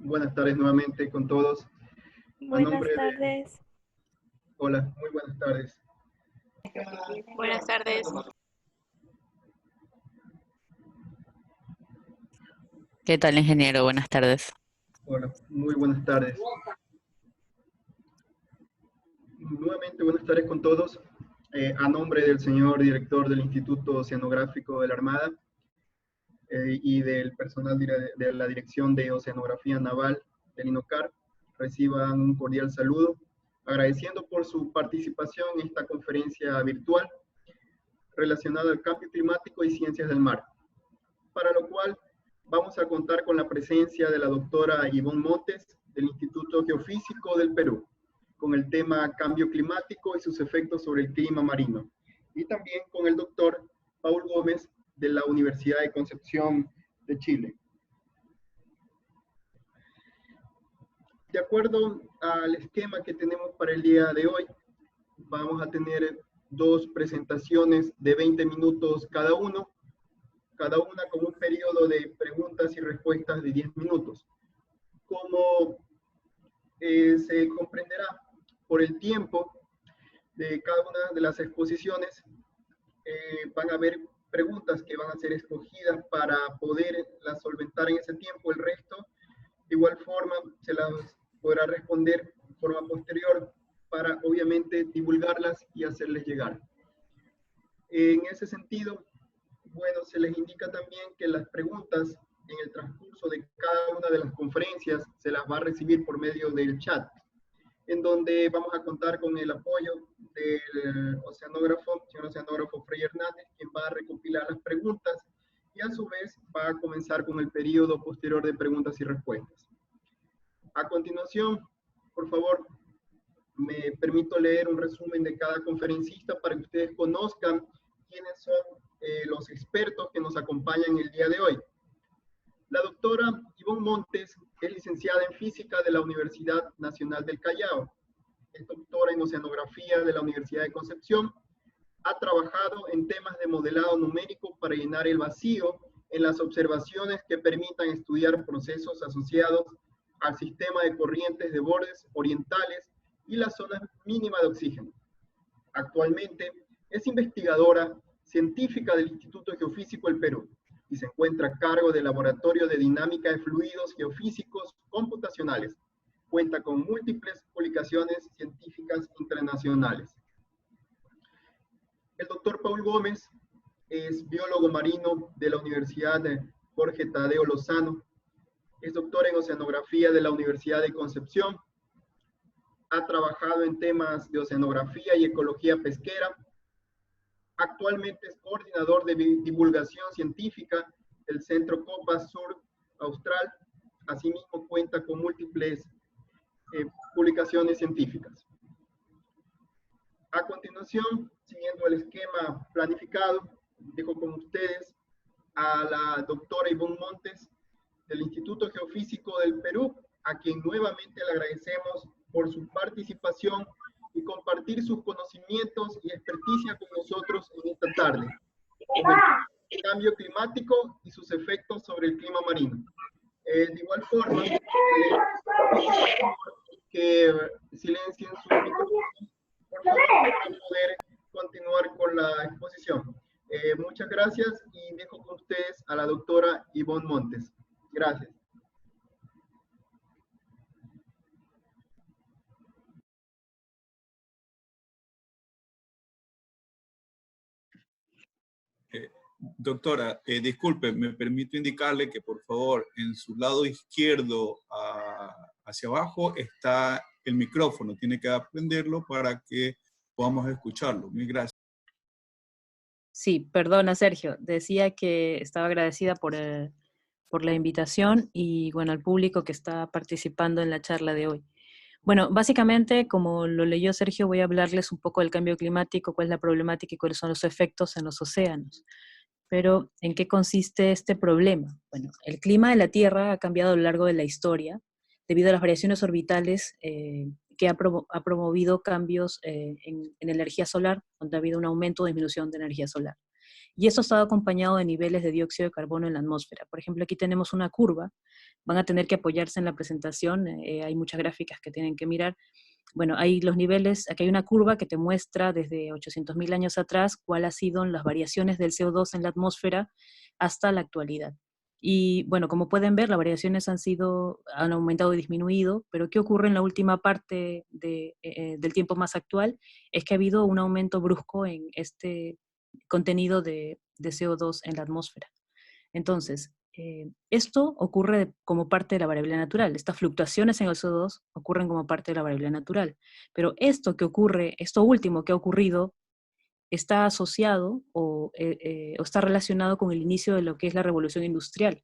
Buenas tardes nuevamente con todos. Buenas tardes. Hola, muy buenas tardes. Buenas tardes. ¿Qué tal, ingeniero? Buenas tardes. Hola, muy buenas tardes. Nuevamente buenas tardes con todos. A nombre del señor director del Instituto Oceanográfico de la Armada y del personal de la Dirección de Oceanografía Naval del INOCAR, reciban un cordial saludo, agradeciendo por su participación en esta conferencia virtual relacionada al cambio climático y ciencias del mar, para lo cual vamos a contar con la presencia de la doctora Ivonne Montes del Instituto Geofísico del Perú, con el tema cambio climático y sus efectos sobre el clima marino, y también con el doctor Paul Gómez de la Universidad de Concepción de Chile. De acuerdo al esquema que tenemos para el día de hoy, vamos a tener dos presentaciones de 20 minutos cada una con un periodo de preguntas y respuestas de 10 minutos. Como se comprenderá por el tiempo de cada una de las exposiciones, van a haber preguntas que van a ser escogidas para poderlas solventar en ese tiempo. El resto, de igual forma, se las podrá responder de forma posterior para, obviamente, divulgarlas y hacerles llegar. En ese sentido, bueno, se les indica también que las preguntas en el transcurso de cada una de las conferencias se las va a recibir por medio del chat, en donde vamos a contar con el apoyo del señor oceanógrafo Frei Hernández, quien va a recopilar las preguntas y a su vez va a comenzar con el periodo posterior de preguntas y respuestas. A continuación, por favor, me permito leer un resumen de cada conferencista para que ustedes conozcan quiénes son los expertos que nos acompañan el día de hoy. La doctora Ivonne Montes es licenciada en Física de la Universidad Nacional del Callao. Es doctora en Oceanografía de la Universidad de Concepción. Ha trabajado en temas de modelado numérico para llenar el vacío en las observaciones que permitan estudiar procesos asociados al sistema de corrientes de bordes orientales y la zona mínima de oxígeno. Actualmente es investigadora científica del Instituto Geofísico del Perú y se encuentra a cargo del Laboratorio de Dinámica de Fluidos Geofísicos Computacionales. Cuenta con múltiples publicaciones científicas internacionales. El doctor Paul Gómez es biólogo marino de la Universidad de Jorge Tadeo Lozano. Es doctor en Oceanografía de la Universidad de Concepción. Ha trabajado en temas de oceanografía y ecología pesquera. Actualmente es coordinador de divulgación científica del Centro Copa Sur Austral. Asimismo cuenta con múltiples publicaciones científicas. A continuación, siguiendo el esquema planificado, dejo con ustedes a la doctora Ivonne Montes del Instituto Geofísico del Perú, a quien nuevamente le agradecemos por su participación y compartir sus conocimientos y experticia con nosotros en esta tarde. El cambio climático y sus efectos sobre el clima marino. De igual forma, que silencien sus micrófonos, por favor, para poder continuar con la exposición. Muchas gracias y dejo con ustedes a la doctora Ivonne Montes. Gracias. Doctora, disculpe, me permito indicarle que por favor en su lado izquierdo hacia abajo está el micrófono, tiene que aprenderlo para que podamos escucharlo. Mil gracias. Sí, perdona Sergio, decía que estaba agradecida por la invitación y bueno, al público que está participando en la charla de hoy. Bueno, básicamente, como lo leyó Sergio, voy a hablarles un poco del cambio climático, cuál es la problemática y cuáles son los efectos en los océanos. Pero, ¿en qué consiste este problema? Bueno, el clima de la Tierra ha cambiado a lo largo de la historia debido a las variaciones orbitales que ha promovido cambios en energía solar, donde ha habido un aumento o disminución de energía solar. Y eso está acompañado de niveles de dióxido de carbono en la atmósfera. Por ejemplo, aquí tenemos una curva, van a tener que apoyarse en la presentación, hay muchas gráficas que tienen que mirar. Bueno, hay los niveles, aquí hay una curva que te muestra desde 800.000 años atrás cuáles han sido las variaciones del CO2 en la atmósfera hasta la actualidad. Y bueno, como pueden ver, las variaciones han aumentado y disminuido, pero ¿qué ocurre en la última parte del tiempo más actual? Es que ha habido un aumento brusco en este contenido de CO2 en la atmósfera. Entonces, esto ocurre como parte de la variabilidad natural. Estas fluctuaciones en el CO2 ocurren como parte de la variabilidad natural. Pero esto que ocurre, esto último que ha ocurrido, está asociado o está relacionado con el inicio de lo que es la revolución industrial,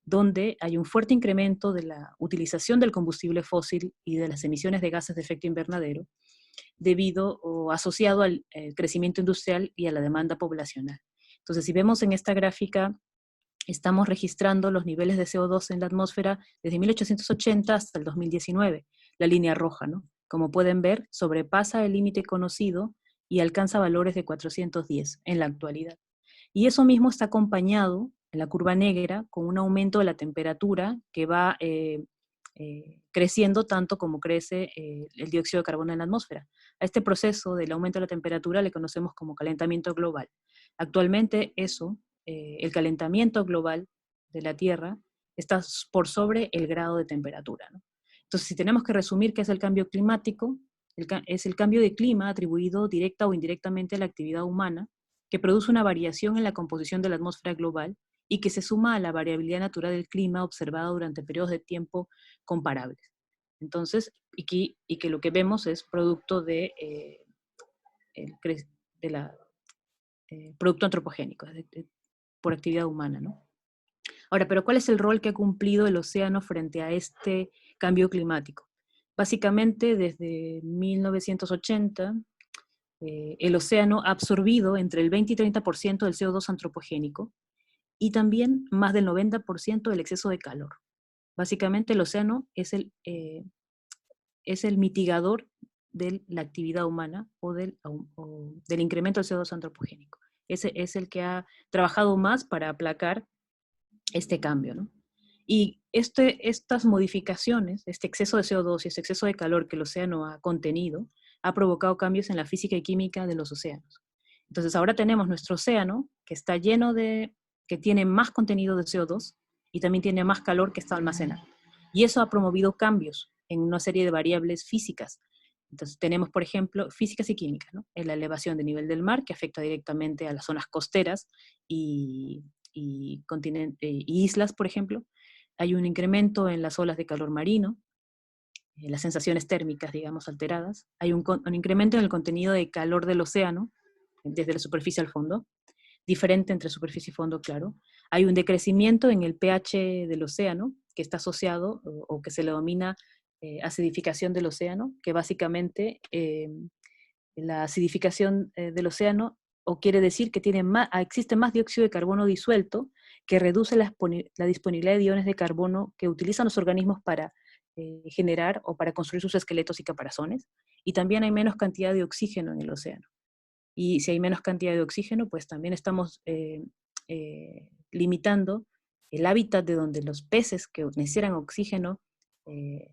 donde hay un fuerte incremento de la utilización del combustible fósil y de las emisiones de gases de efecto invernadero, debido o asociado al crecimiento industrial y a la demanda poblacional. Entonces, si vemos en esta gráfica, estamos registrando los niveles de CO2 en la atmósfera desde 1880 hasta el 2019, la línea roja, ¿no? Como pueden ver, sobrepasa el límite conocido y alcanza valores de 410 en la actualidad. Y eso mismo está acompañado en la curva negra con un aumento de la temperatura que va creciendo tanto como crece el dióxido de carbono en la atmósfera. A este proceso del aumento de la temperatura le conocemos como calentamiento global. Actualmente el calentamiento global de la Tierra está por sobre el grado de temperatura, ¿no? Entonces, si tenemos que resumir qué es el cambio climático, es el cambio de clima atribuido directa o indirectamente a la actividad humana, que produce una variación en la composición de la atmósfera global y que se suma a la variabilidad natural del clima observada durante periodos de tiempo comparables. Entonces, y que lo que vemos es producto producto antropogénico, por actividad humana, ¿no? Ahora, pero ¿cuál es el rol que ha cumplido el océano frente a este cambio climático? Básicamente, desde 1980, el océano ha absorbido entre el 20 y 30% del CO2 antropogénico y también más del 90% del exceso de calor. Básicamente, el océano es el mitigador de la actividad humana o del incremento del CO2 antropogénico. Ese es el que ha trabajado más para aplacar este cambio, ¿no? Y estas modificaciones, este exceso de CO2 y este exceso de calor que el océano ha contenido, ha provocado cambios en la física y química de los océanos. Entonces ahora tenemos nuestro océano que está que tiene más contenido de CO2 y también tiene más calor que está almacenado. Y eso ha promovido cambios en una serie de variables físicas. Entonces tenemos, por ejemplo, físicas y químicas, ¿no? En la elevación del nivel del mar, que afecta directamente a las zonas costeras y islas, por ejemplo. Hay un incremento en las olas de calor marino, en las sensaciones térmicas, digamos, alteradas. Hay un incremento en el contenido de calor del océano, desde la superficie al fondo, diferente entre superficie y fondo, claro. Hay un decrecimiento en el pH del océano, que está asociado, o que se le denomina acidificación del océano, que básicamente la acidificación del océano o quiere decir que existe más dióxido de carbono disuelto, que reduce la disponibilidad de iones de carbono que utilizan los organismos para generar o para construir sus esqueletos y caparazones, y también hay menos cantidad de oxígeno en el océano. Y si hay menos cantidad de oxígeno, pues también estamos limitando el hábitat de donde los peces que necesitan oxígeno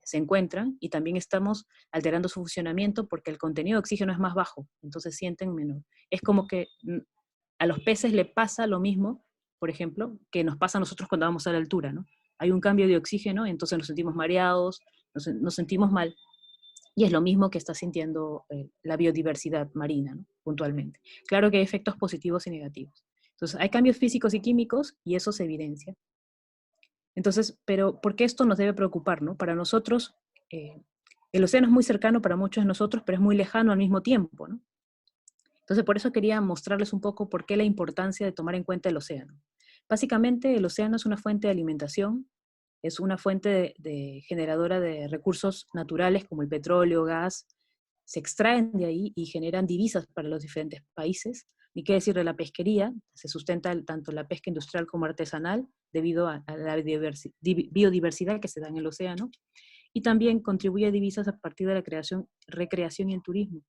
se encuentran, y también estamos alterando su funcionamiento porque el contenido de oxígeno es más bajo, entonces sienten menor. Es como que a los peces le pasa lo mismo, por ejemplo, que nos pasa a nosotros cuando vamos a la altura, ¿no? Hay un cambio de oxígeno, entonces nos sentimos mareados, nos sentimos mal, y es lo mismo que está sintiendo la biodiversidad marina, ¿no? Puntualmente. Claro que hay efectos positivos y negativos. Entonces hay cambios físicos y químicos y eso se evidencia. Entonces, pero ¿por qué esto nos debe preocupar, no? Para nosotros, el océano es muy cercano para muchos de nosotros, pero es muy lejano al mismo tiempo, ¿no? Entonces, por eso quería mostrarles un poco por qué la importancia de tomar en cuenta el océano. Básicamente, el océano es una fuente de alimentación, es una fuente generadora de recursos naturales como el petróleo, gas, se extraen de ahí y generan divisas para los diferentes países. Ni qué decir de la pesquería, se sustenta tanto la pesca industrial como artesanal debido a la biodiversidad que se da en el océano, y también contribuye a divisas a partir de la recreación y el turismo.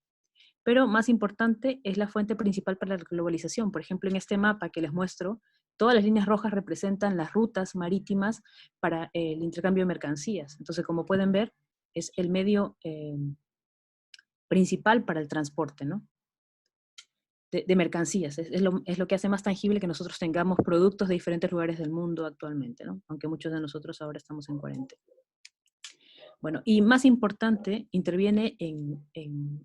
pero más importante es la fuente principal para la globalización. Por ejemplo, en este mapa que les muestro, todas las líneas rojas representan las rutas marítimas para el intercambio de mercancías. Entonces, como pueden ver, es el medio principal para el transporte, ¿no? De mercancías. Es lo que hace más tangible que nosotros tengamos productos de diferentes lugares del mundo actualmente, ¿no? Aunque muchos de nosotros ahora estamos en cuarentena. Bueno, y más importante, interviene en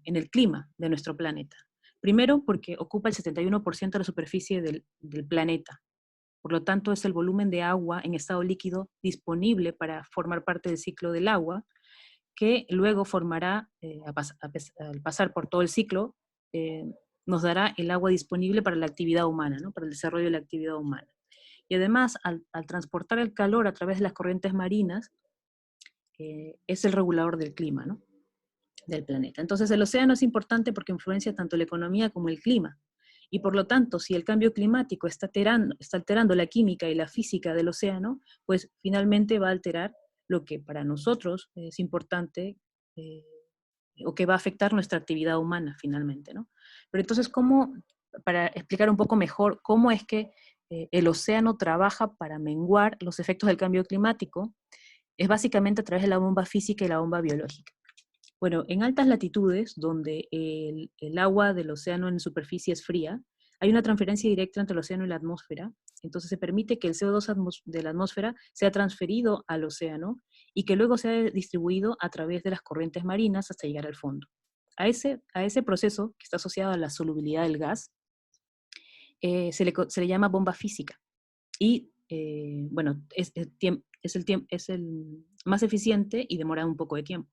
el clima de nuestro planeta. Primero, porque ocupa el 71% de la superficie del planeta. Por lo tanto, es el volumen de agua en estado líquido disponible para formar parte del ciclo del agua, que luego formará, al pasar por todo el ciclo, nos dará el agua disponible para la actividad humana, ¿no? Para el desarrollo de la actividad humana. Y además, al transportar el calor a través de las corrientes marinas, es el regulador del clima, ¿no? Del planeta. Entonces el océano es importante porque influencia tanto la economía como el clima. Y por lo tanto, si el cambio climático está alterando la química y la física del océano, pues finalmente va a alterar lo que para nosotros es importante, o que va a afectar nuestra actividad humana finalmente, ¿no? Pero entonces, para explicar un poco mejor cómo es que el océano trabaja para menguar los efectos del cambio climático, es básicamente a través de la bomba física y la bomba biológica. Bueno, en altas latitudes, donde el agua del océano en superficie es fría, hay una transferencia directa entre el océano y la atmósfera, entonces se permite que el CO2 de la atmósfera sea transferido al océano y que luego sea distribuido a través de las corrientes marinas hasta llegar al fondo. A ese proceso, que está asociado a la solubilidad del gas, se le llama bomba física. Y bueno, es el más eficiente y demora un poco de tiempo.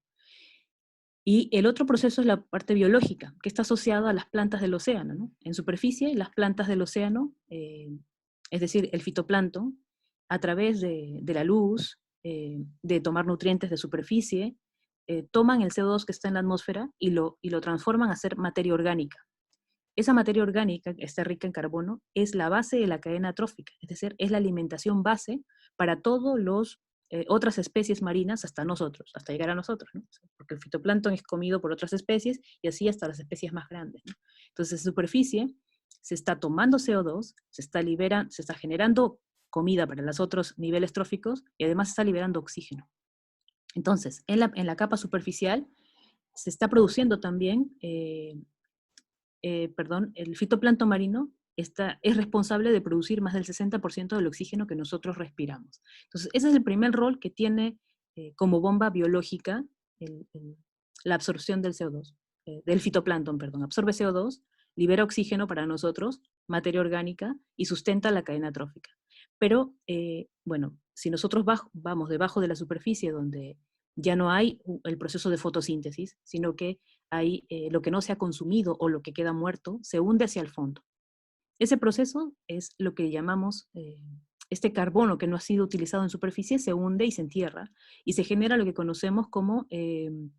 Y el otro proceso es la parte biológica, que está asociada a las plantas del océano, ¿no? En superficie, las plantas del océano, es decir, el fitoplancton, a través de la luz, de tomar nutrientes de superficie, toman el CO2 que está en la atmósfera y lo transforman a ser materia orgánica. Esa materia orgánica, que está rica en carbono, es la base de la cadena trófica, es decir, es la alimentación base para todos los otras especies marinas hasta nosotros, hasta llegar a nosotros, ¿no? Porque el fitoplancton es comido por otras especies y así hasta las especies más grandes, ¿no? Entonces, en superficie se está tomando CO2, se está generando comida para los otros niveles tróficos y además se está liberando oxígeno. Entonces, en la capa superficial se está produciendo también, el fitoplancton marino es responsable de producir más del 60% del oxígeno que nosotros respiramos. Entonces, ese es el primer rol que tiene como bomba biológica la absorción del CO2, del fitoplancton, perdón. Absorbe CO2, libera oxígeno para nosotros, materia orgánica, y sustenta la cadena trófica. Pero, bueno, si nosotros vamos debajo de la superficie, donde ya no hay el proceso de fotosíntesis, sino que hay lo que no se ha consumido o lo que queda muerto, se hunde hacia el fondo. Ese proceso es lo que llamamos, este carbono que no ha sido utilizado en superficie se hunde y se entierra, y se genera lo que conocemos como el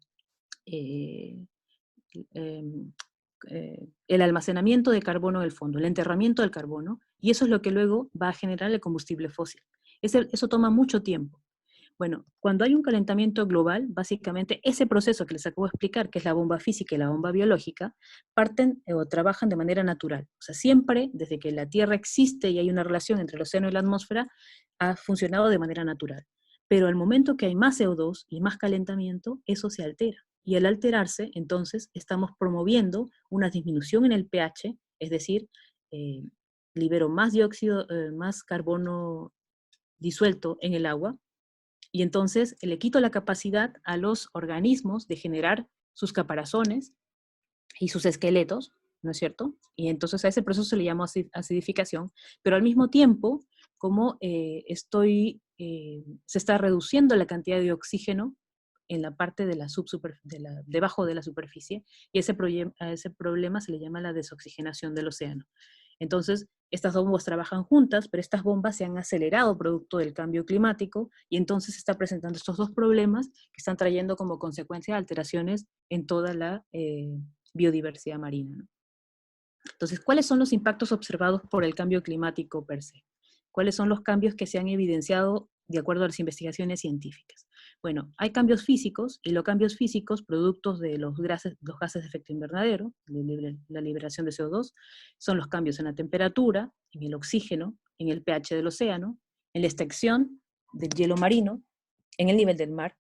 almacenamiento de carbono del fondo, el enterramiento del carbono, y eso es lo que luego va a generar el combustible fósil. Eso toma mucho tiempo. Bueno, cuando hay un calentamiento global, básicamente ese proceso que les acabo de explicar, que es la bomba física y la bomba biológica, parten o trabajan de manera natural. O sea, siempre, desde que la Tierra existe y hay una relación entre el océano y la atmósfera, ha funcionado de manera natural. Pero al momento que hay más CO2 y más calentamiento, eso se altera. Y al alterarse, entonces, estamos promoviendo una disminución en el pH, es decir, libero más dióxido, más carbono disuelto en el agua, y entonces le quito la capacidad a los organismos de generar sus caparazones y sus esqueletos, ¿no es cierto? Y entonces a ese proceso se le llama acidificación, pero al mismo tiempo, como se está reduciendo la cantidad de oxígeno en la parte de debajo de la superficie, y a ese problema se le llama la desoxigenación del océano. Entonces, estas dos bombas trabajan juntas, pero estas bombas se han acelerado producto del cambio climático, y entonces se está presentando estos dos problemas que están trayendo como consecuencia alteraciones en toda la biodiversidad marina, ¿no? Entonces, ¿cuáles son los impactos observados por el cambio climático per se? ¿Cuáles son los cambios que se han evidenciado de acuerdo a las investigaciones científicas? Bueno, hay cambios físicos, y los cambios físicos, productos de los gases de efecto invernadero, la liberación de CO2, son los cambios en la temperatura, en el oxígeno, en el pH del océano, en la extracción del hielo marino, en el nivel del mar.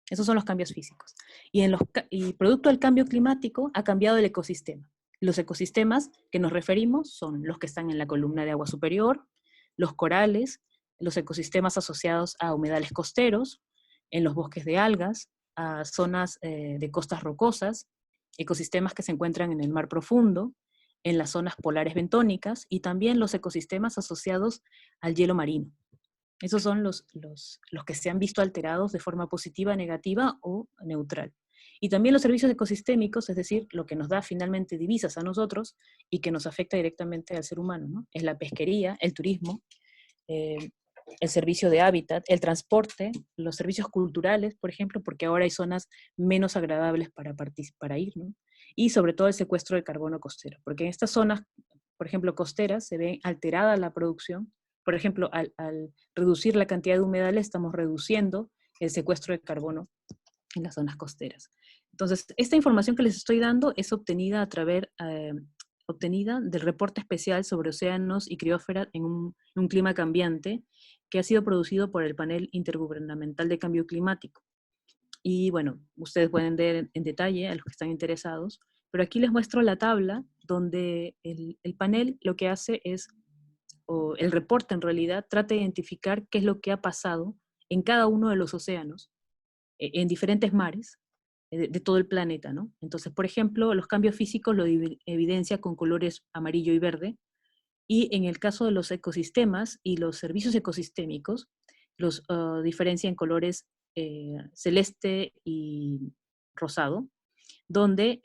Esos son los cambios físicos. Y producto del cambio climático ha cambiado el ecosistema. Los ecosistemas que nos referimos son los que están en la columna de agua superior, los corales, los ecosistemas asociados a humedales costeros, en los bosques de algas, a zonas de costas rocosas, ecosistemas que se encuentran en el mar profundo, en las zonas polares bentónicas, y también los ecosistemas asociados al hielo marino. Esos son los que se han visto alterados de forma positiva, negativa o neutral. Y también los servicios ecosistémicos, es decir, lo que nos da finalmente divisas a nosotros y que nos afecta directamente al ser humano, ¿no? Es la pesquería, el turismo, el servicio de hábitat, el transporte, los servicios culturales, por ejemplo, porque ahora hay zonas menos agradables para ir, ¿no? Y sobre todo el secuestro de carbono costero, porque en estas zonas, por ejemplo, costeras, se ve alterada la producción. Por ejemplo, al reducir la cantidad de humedales, estamos reduciendo el secuestro de carbono en las zonas costeras. Entonces, esta información que les estoy dando es obtenida obtenida del reporte especial sobre océanos y criósfera en un clima cambiante, que ha sido producido por el Panel Intergubernamental de Cambio Climático. Y bueno, ustedes pueden ver en detalle a los que están interesados, pero aquí les muestro la tabla donde el panel lo que hace es, o el reporte en realidad, trata de identificar qué es lo que ha pasado en cada uno de los océanos, en diferentes mares, de todo el planeta, ¿no? Entonces, por ejemplo, los cambios físicos lo evidencia con colores amarillo y verde, y en el caso de los ecosistemas y los servicios ecosistémicos, los diferencia en colores celeste y rosado, donde,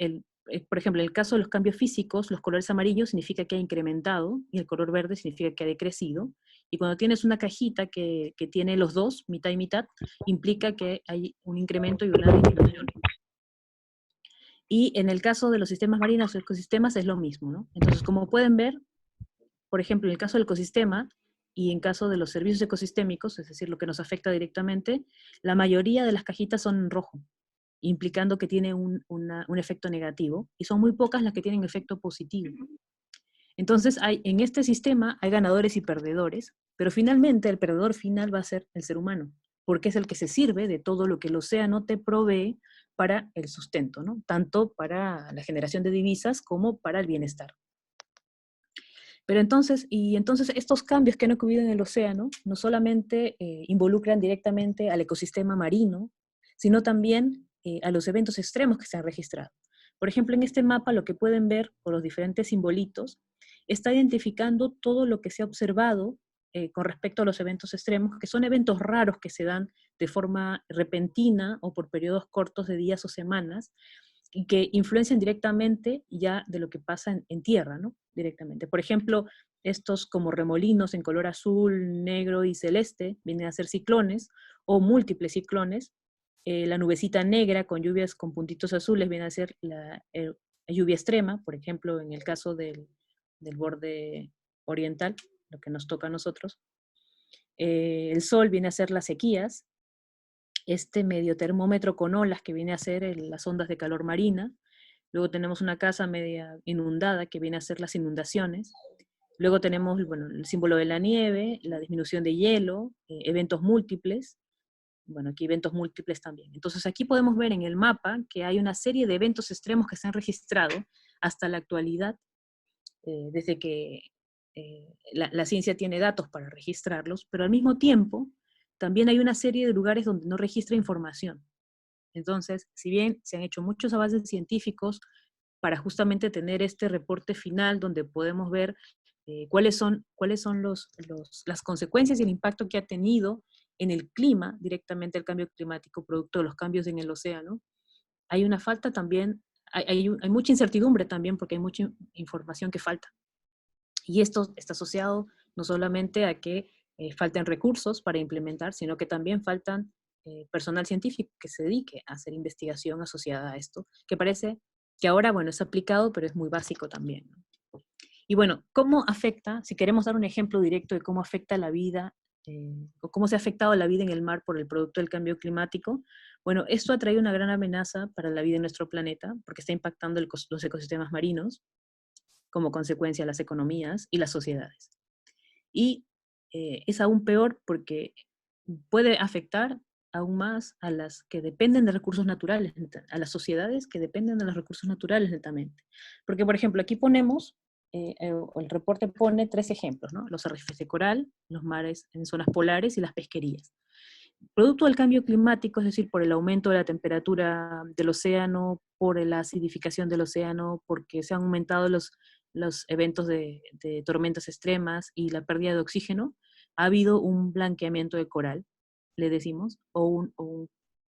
por ejemplo, en el caso de los cambios físicos, los colores amarillos significa que ha incrementado, y el color verde significa que ha decrecido, y cuando tienes una cajita que tiene los dos, mitad y mitad, implica que hay un incremento y una disminución. Y en el caso de los sistemas marinos o ecosistemas es lo mismo, ¿no? Entonces, como pueden ver, por ejemplo, en el caso del ecosistema y en caso de los servicios ecosistémicos, es decir, lo que nos afecta directamente, la mayoría de las cajitas son en rojo, implicando que tiene un efecto negativo, y son muy pocas las que tienen efecto positivo. Entonces, en este sistema hay ganadores y perdedores, pero finalmente el perdedor final va a ser el ser humano, porque es el que se sirve de todo lo que el océano te provee para el sustento, ¿no? Tanto para la generación de divisas como para el bienestar. Pero entonces estos cambios que han ocurrido en el océano no solamente involucran directamente al ecosistema marino, sino también a los eventos extremos que se han registrado. Por ejemplo, en este mapa lo que pueden ver, por los diferentes simbolitos, está identificando todo lo que se ha observado con respecto a los eventos extremos, que son eventos raros que se dan de forma repentina o por periodos cortos de días o semanas, y que influencian directamente ya de lo que pasa en tierra, ¿no? Directamente. Por ejemplo, estos como remolinos en color azul, negro y celeste vienen a ser ciclones o múltiples ciclones. La nubecita negra con lluvias con puntitos azules viene a ser la lluvia extrema, por ejemplo, en el caso del borde oriental, lo que nos toca a nosotros. El sol viene a ser las sequías, este medio termómetro con olas que viene a ser las ondas de calor marina. Luego tenemos una casa media inundada que viene a ser las inundaciones. Luego tenemos, bueno, el símbolo de la nieve, la disminución de hielo, eventos múltiples. Bueno, aquí eventos múltiples también. Entonces aquí podemos ver en el mapa que hay una serie de eventos extremos que se han registrado hasta la actualidad, desde que la ciencia tiene datos para registrarlos, pero al mismo tiempo también hay una serie de lugares donde no registra información. Entonces, si bien se han hecho muchos avances científicos para justamente tener este reporte final donde podemos ver cuáles son las consecuencias y el impacto que ha tenido en el clima, directamente el cambio climático, producto de los cambios en el océano, hay una falta también, hay mucha incertidumbre también porque hay mucha información que falta. Y esto está asociado no solamente a que falten recursos para implementar, sino que también faltan personal científico que se dedique a hacer investigación asociada a esto, que parece que ahora, bueno, es aplicado, pero es muy básico también, ¿no? Y bueno, ¿cómo afecta, si queremos dar un ejemplo directo de cómo afecta la vida o cómo se ha afectado la vida en el mar por el producto del cambio climático. Bueno, esto ha traído una gran amenaza para la vida en nuestro planeta, porque está impactando los ecosistemas marinos, como consecuencia las economías y las sociedades. Y es aún peor porque puede afectar aún más a las que dependen de recursos naturales, a las sociedades que dependen de los recursos naturales netamente. Porque, por ejemplo, aquí ponemos, el reporte pone 3 ejemplos, ¿no? Los arrecifes de coral, los mares en zonas polares y las pesquerías. Producto del cambio climático, es decir, por el aumento de la temperatura del océano, por la acidificación del océano, porque se han aumentado los eventos de tormentas extremas y la pérdida de oxígeno, ha habido un blanqueamiento de coral, le decimos, o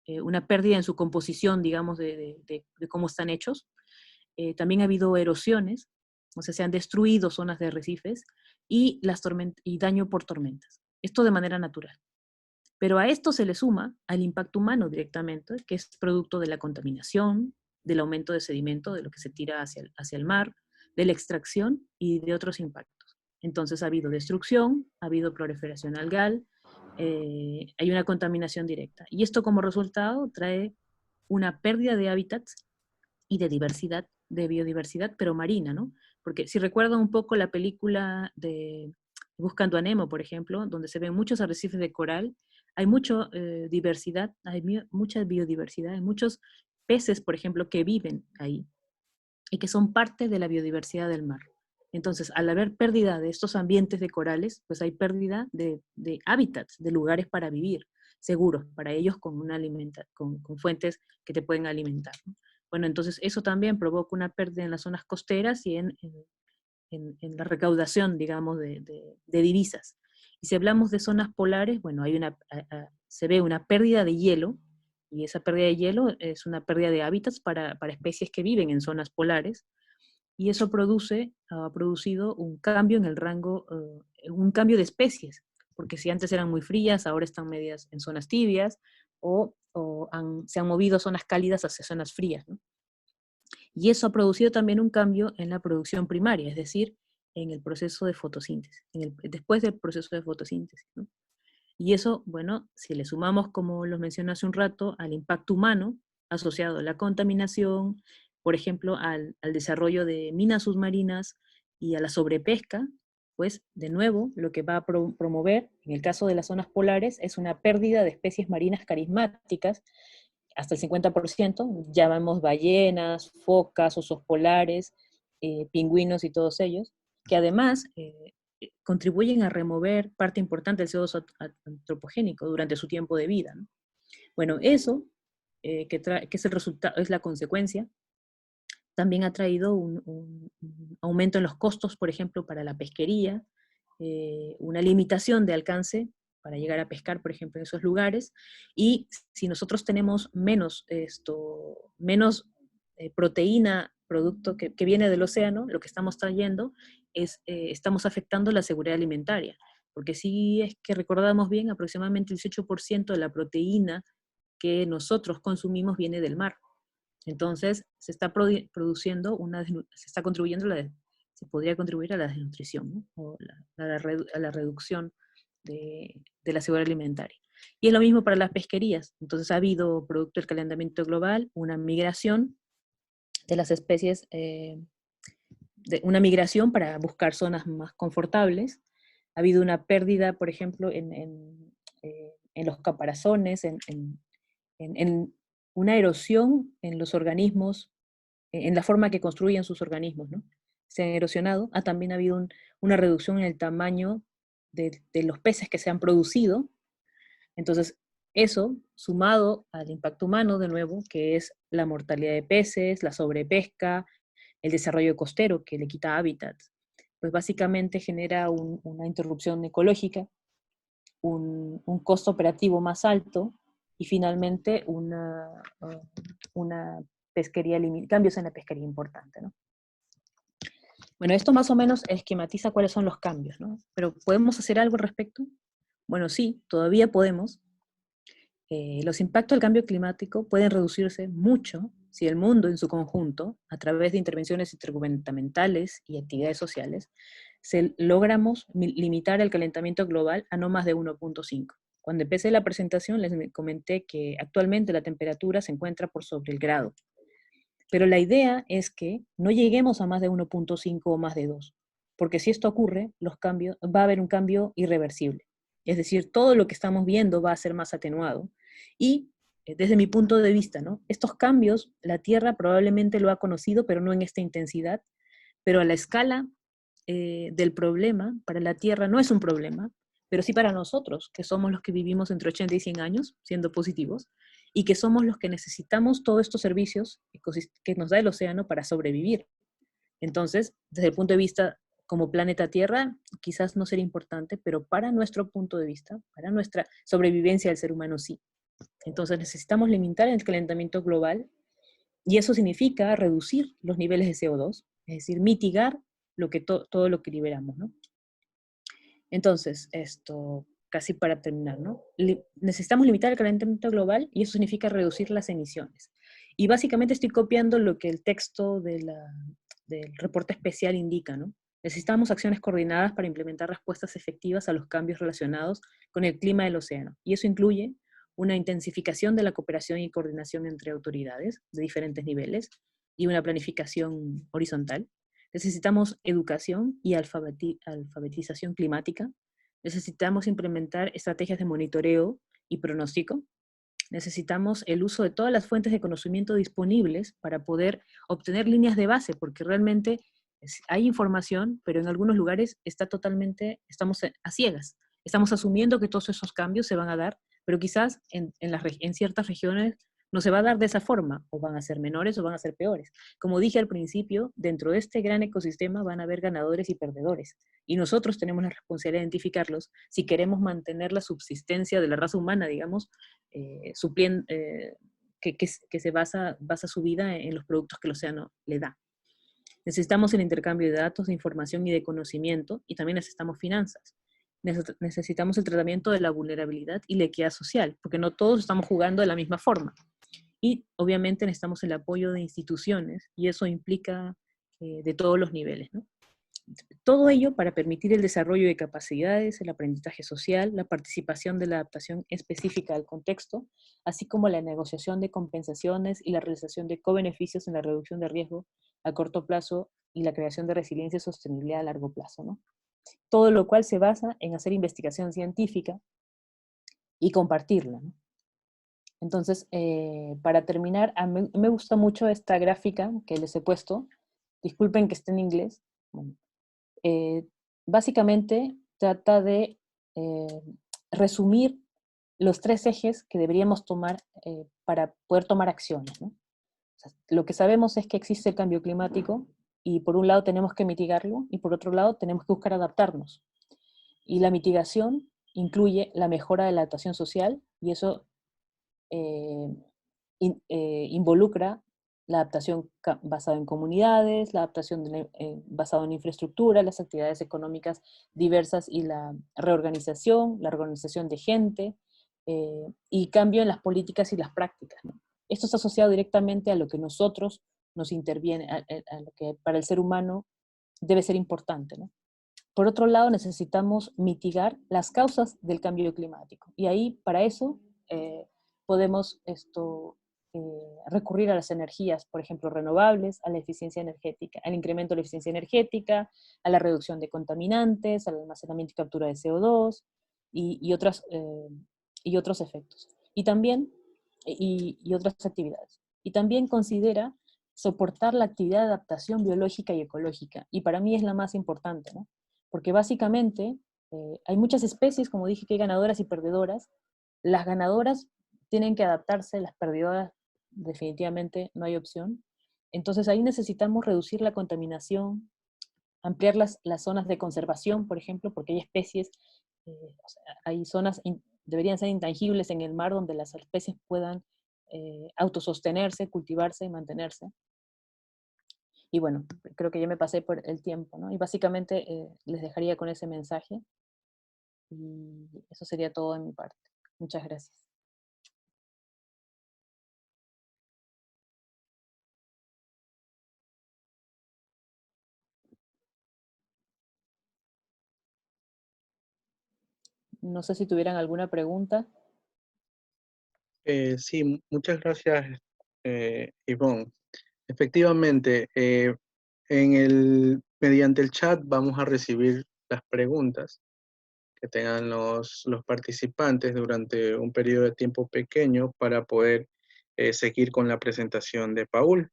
una pérdida en su composición, digamos, de cómo están hechos. También ha habido erosiones, o sea, se han destruido zonas de arrecifes, y daño por tormentas. Esto de manera natural. Pero a esto se le suma al impacto humano directamente, que es producto de la contaminación, del aumento de sedimento, de lo que se tira hacia el mar, de la extracción y de otros impactos. Entonces ha habido destrucción, ha habido proliferación algal, hay una contaminación directa. Y esto como resultado trae una pérdida de hábitats y de diversidad, de biodiversidad, pero marina, ¿no? Porque si recuerdan un poco la película de Buscando a Nemo, por ejemplo, donde se ven muchos arrecifes de coral, hay mucha diversidad, hay mucha biodiversidad, hay muchos peces, por ejemplo, que viven ahí y que son parte de la biodiversidad del mar. Entonces, al haber pérdida de estos ambientes de corales, pues hay pérdida de hábitats, de lugares para vivir, seguros para ellos con fuentes que te pueden alimentar, ¿no? Bueno, entonces eso también provoca una pérdida en las zonas costeras y en la recaudación, digamos, de divisas. Y si hablamos de zonas polares, bueno, se ve una pérdida de hielo, y esa pérdida de hielo es una pérdida de hábitats para especies que viven en zonas polares, y eso ha producido un cambio en el rango, un cambio de especies, porque si antes eran muy frías, ahora están medias en zonas tibias, o se han movido zonas cálidas hacia zonas frías, ¿no? Y eso ha producido también un cambio en la producción primaria, es decir, en el proceso de fotosíntesis, después del proceso de fotosíntesis, ¿no? Y eso, bueno, si le sumamos, como lo mencioné hace un rato, al impacto humano asociado a la contaminación, por ejemplo, al desarrollo de minas submarinas y a la sobrepesca, pues, de nuevo, lo que va a promover, en el caso de las zonas polares, es una pérdida de especies marinas carismáticas, hasta el 50%, llamamos ballenas, focas, osos polares, pingüinos y todos ellos, que además contribuyen a remover parte importante del CO2 antropogénico durante su tiempo de vida, ¿no? Bueno, eso, que es el resultado, es la consecuencia, también ha traído un aumento en los costos, por ejemplo, para la pesquería, una limitación de alcance para llegar a pescar, por ejemplo, en esos lugares, y si nosotros tenemos menos proteína, producto que viene del océano, lo que estamos trayendo es, estamos afectando la seguridad alimentaria, porque si es que recordamos bien, aproximadamente el 18% de la proteína que nosotros consumimos viene del mar. Entonces, se está produciendo se está contribuyendo, se podría contribuir a la desnutrición, ¿no? O a la reducción de la seguridad alimentaria. Y es lo mismo para las pesquerías. Entonces ha habido, producto del calentamiento global, una migración de las especies, una migración para buscar zonas más confortables. Ha habido una pérdida, por ejemplo, en los caparazones, en una erosión en los organismos, en la forma que construyen sus organismos, ¿no? Se han erosionado. También ha habido una reducción en el tamaño de los peces que se han producido. Entonces, eso, sumado al impacto humano, de nuevo, que es la mortalidad de peces, la sobrepesca, el desarrollo costero que le quita hábitats, pues básicamente genera una interrupción ecológica, un costo operativo más alto, y finalmente una pesquería, cambios en la pesquería importante, ¿no? Bueno, esto más o menos esquematiza cuáles son los cambios, ¿no? Pero ¿podemos hacer algo al respecto? Bueno, sí, todavía podemos. Los impactos del cambio climático pueden reducirse mucho si el mundo en su conjunto, a través de intervenciones intergubernamentales y actividades sociales, logramos limitar el calentamiento global a no más de 1.5. Cuando empecé la presentación les comenté que actualmente la temperatura se encuentra por sobre el grado. Pero la idea es que no lleguemos a más de 1.5 o más de 2, porque si esto ocurre, va a haber un cambio irreversible. Es decir, todo lo que estamos viendo va a ser más atenuado. Y desde mi punto de vista, ¿no? Estos cambios, la Tierra probablemente lo ha conocido, pero no en esta intensidad, pero a la escala del problema, para la Tierra no es un problema, pero sí para nosotros, que somos los que vivimos entre 80 y 100 años, siendo positivos, y que somos los que necesitamos todos estos servicios que nos da el océano para sobrevivir. Entonces, desde el punto de vista como planeta Tierra, quizás no sería importante, pero para nuestro punto de vista, para nuestra sobrevivencia del ser humano, sí. Entonces necesitamos limitar el calentamiento global y eso significa reducir los niveles de CO2, es decir, mitigar todo lo que liberamos, ¿no? Entonces, esto, casi para terminar, ¿no? Necesitamos limitar el calentamiento global y eso significa reducir las emisiones. Y básicamente estoy copiando lo que el texto del reporte especial indica, ¿no? Necesitamos acciones coordinadas para implementar respuestas efectivas a los cambios relacionados con el clima del océano. Y eso incluye una intensificación de la cooperación y coordinación entre autoridades de diferentes niveles y una planificación horizontal. Necesitamos educación y alfabetización climática. Necesitamos implementar estrategias de monitoreo y pronóstico. Necesitamos el uso de todas las fuentes de conocimiento disponibles para poder obtener líneas de base, porque realmente hay información, pero en algunos lugares estamos a ciegas. Estamos asumiendo que todos esos cambios se van a dar, pero quizás en ciertas regiones no se va a dar de esa forma, o van a ser menores o van a ser peores. Como dije al principio, dentro de este gran ecosistema van a haber ganadores y perdedores, y nosotros tenemos la responsabilidad de identificarlos si queremos mantener la subsistencia de la raza humana, digamos, que se basa su vida en los productos que el océano le da. Necesitamos el intercambio de datos, de información y de conocimiento, y también necesitamos finanzas. Necesitamos el tratamiento de la vulnerabilidad y la equidad social, porque no todos estamos jugando de la misma forma. Y obviamente necesitamos el apoyo de instituciones, y eso implica de todos los niveles, ¿no? Todo ello para permitir el desarrollo de capacidades, el aprendizaje social, la participación de la adaptación específica al contexto, así como la negociación de compensaciones y la realización de co-beneficios en la reducción de riesgo a corto plazo y la creación de resiliencia y sostenibilidad a largo plazo, ¿no? Todo lo cual se basa en hacer investigación científica y compartirla, ¿no? Entonces, para terminar, a mí me gusta mucho esta gráfica que les he puesto. Disculpen que esté en inglés. Bueno, básicamente trata de resumir los 3 ejes que deberíamos tomar para poder tomar acciones, ¿no? O sea, lo que sabemos es que existe el cambio climático y por un lado tenemos que mitigarlo y por otro lado tenemos que buscar adaptarnos. Y la mitigación incluye la mejora de la adaptación social y eso involucra la adaptación basada en comunidades, la adaptación basada en infraestructura, las actividades económicas diversas y la reorganización de gente, y cambio en las políticas y las prácticas, ¿no? Esto está asociado directamente a lo que nosotros nos interviene, a lo que para el ser humano debe ser importante, ¿no? Por otro lado, necesitamos mitigar las causas del cambio climático. Y ahí, para eso, podemos recurrir a las energías, por ejemplo, renovables, a la eficiencia energética, al incremento de la eficiencia energética, a la reducción de contaminantes, al almacenamiento y captura de CO2 y otros efectos. Y también, y otras actividades. Y también considera soportar la actividad de adaptación biológica y ecológica. Y para mí es la más importante, ¿no? Porque básicamente hay muchas especies, como dije, que hay ganadoras y perdedoras. Las ganadoras tienen que adaptarse, las perdedoras definitivamente no hay opción. Entonces ahí necesitamos reducir la contaminación, ampliar las zonas de conservación, por ejemplo, porque hay especies, o sea, hay zonas, deberían ser intangibles en el mar donde las especies puedan autosostenerse, cultivarse y mantenerse. Y bueno, creo que ya me pasé por el tiempo, ¿no? Y básicamente les dejaría con ese mensaje. Y eso sería todo de mi parte. Muchas gracias. No sé si tuvieran alguna pregunta. Sí, muchas gracias, Ivonne. Efectivamente, mediante el chat vamos a recibir las preguntas que tengan los participantes durante un periodo de tiempo pequeño para poder seguir con la presentación de Paul.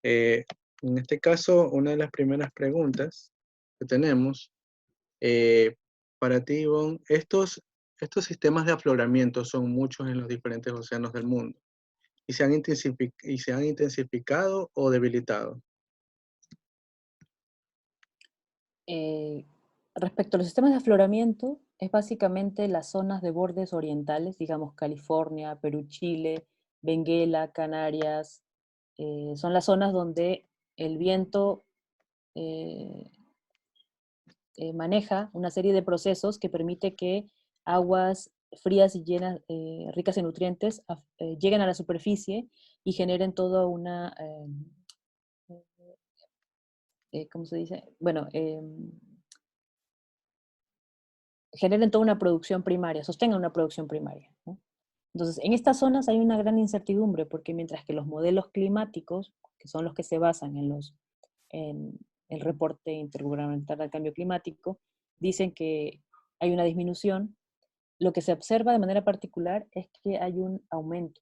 En este caso, una de las primeras preguntas que tenemos para ti, Ivonne, estos sistemas de afloramiento son muchos en los diferentes océanos del mundo y se han intensificado o debilitado. Respecto a los sistemas de afloramiento, es básicamente las zonas de bordes orientales, digamos California, Perú, Chile, Benguela, Canarias, son las zonas donde el viento maneja una serie de procesos que permite que aguas frías y llenas, ricas en nutrientes, lleguen a la superficie y generen toda una, ¿cómo se dice? Bueno, generen toda una producción primaria, sostengan una producción primaria, ¿no? Entonces, en estas zonas hay una gran incertidumbre, porque mientras que los modelos climáticos, que son los que se basan en el reporte intergubernamental del cambio climático, dicen que hay una disminución, lo que se observa de manera particular es que hay un aumento.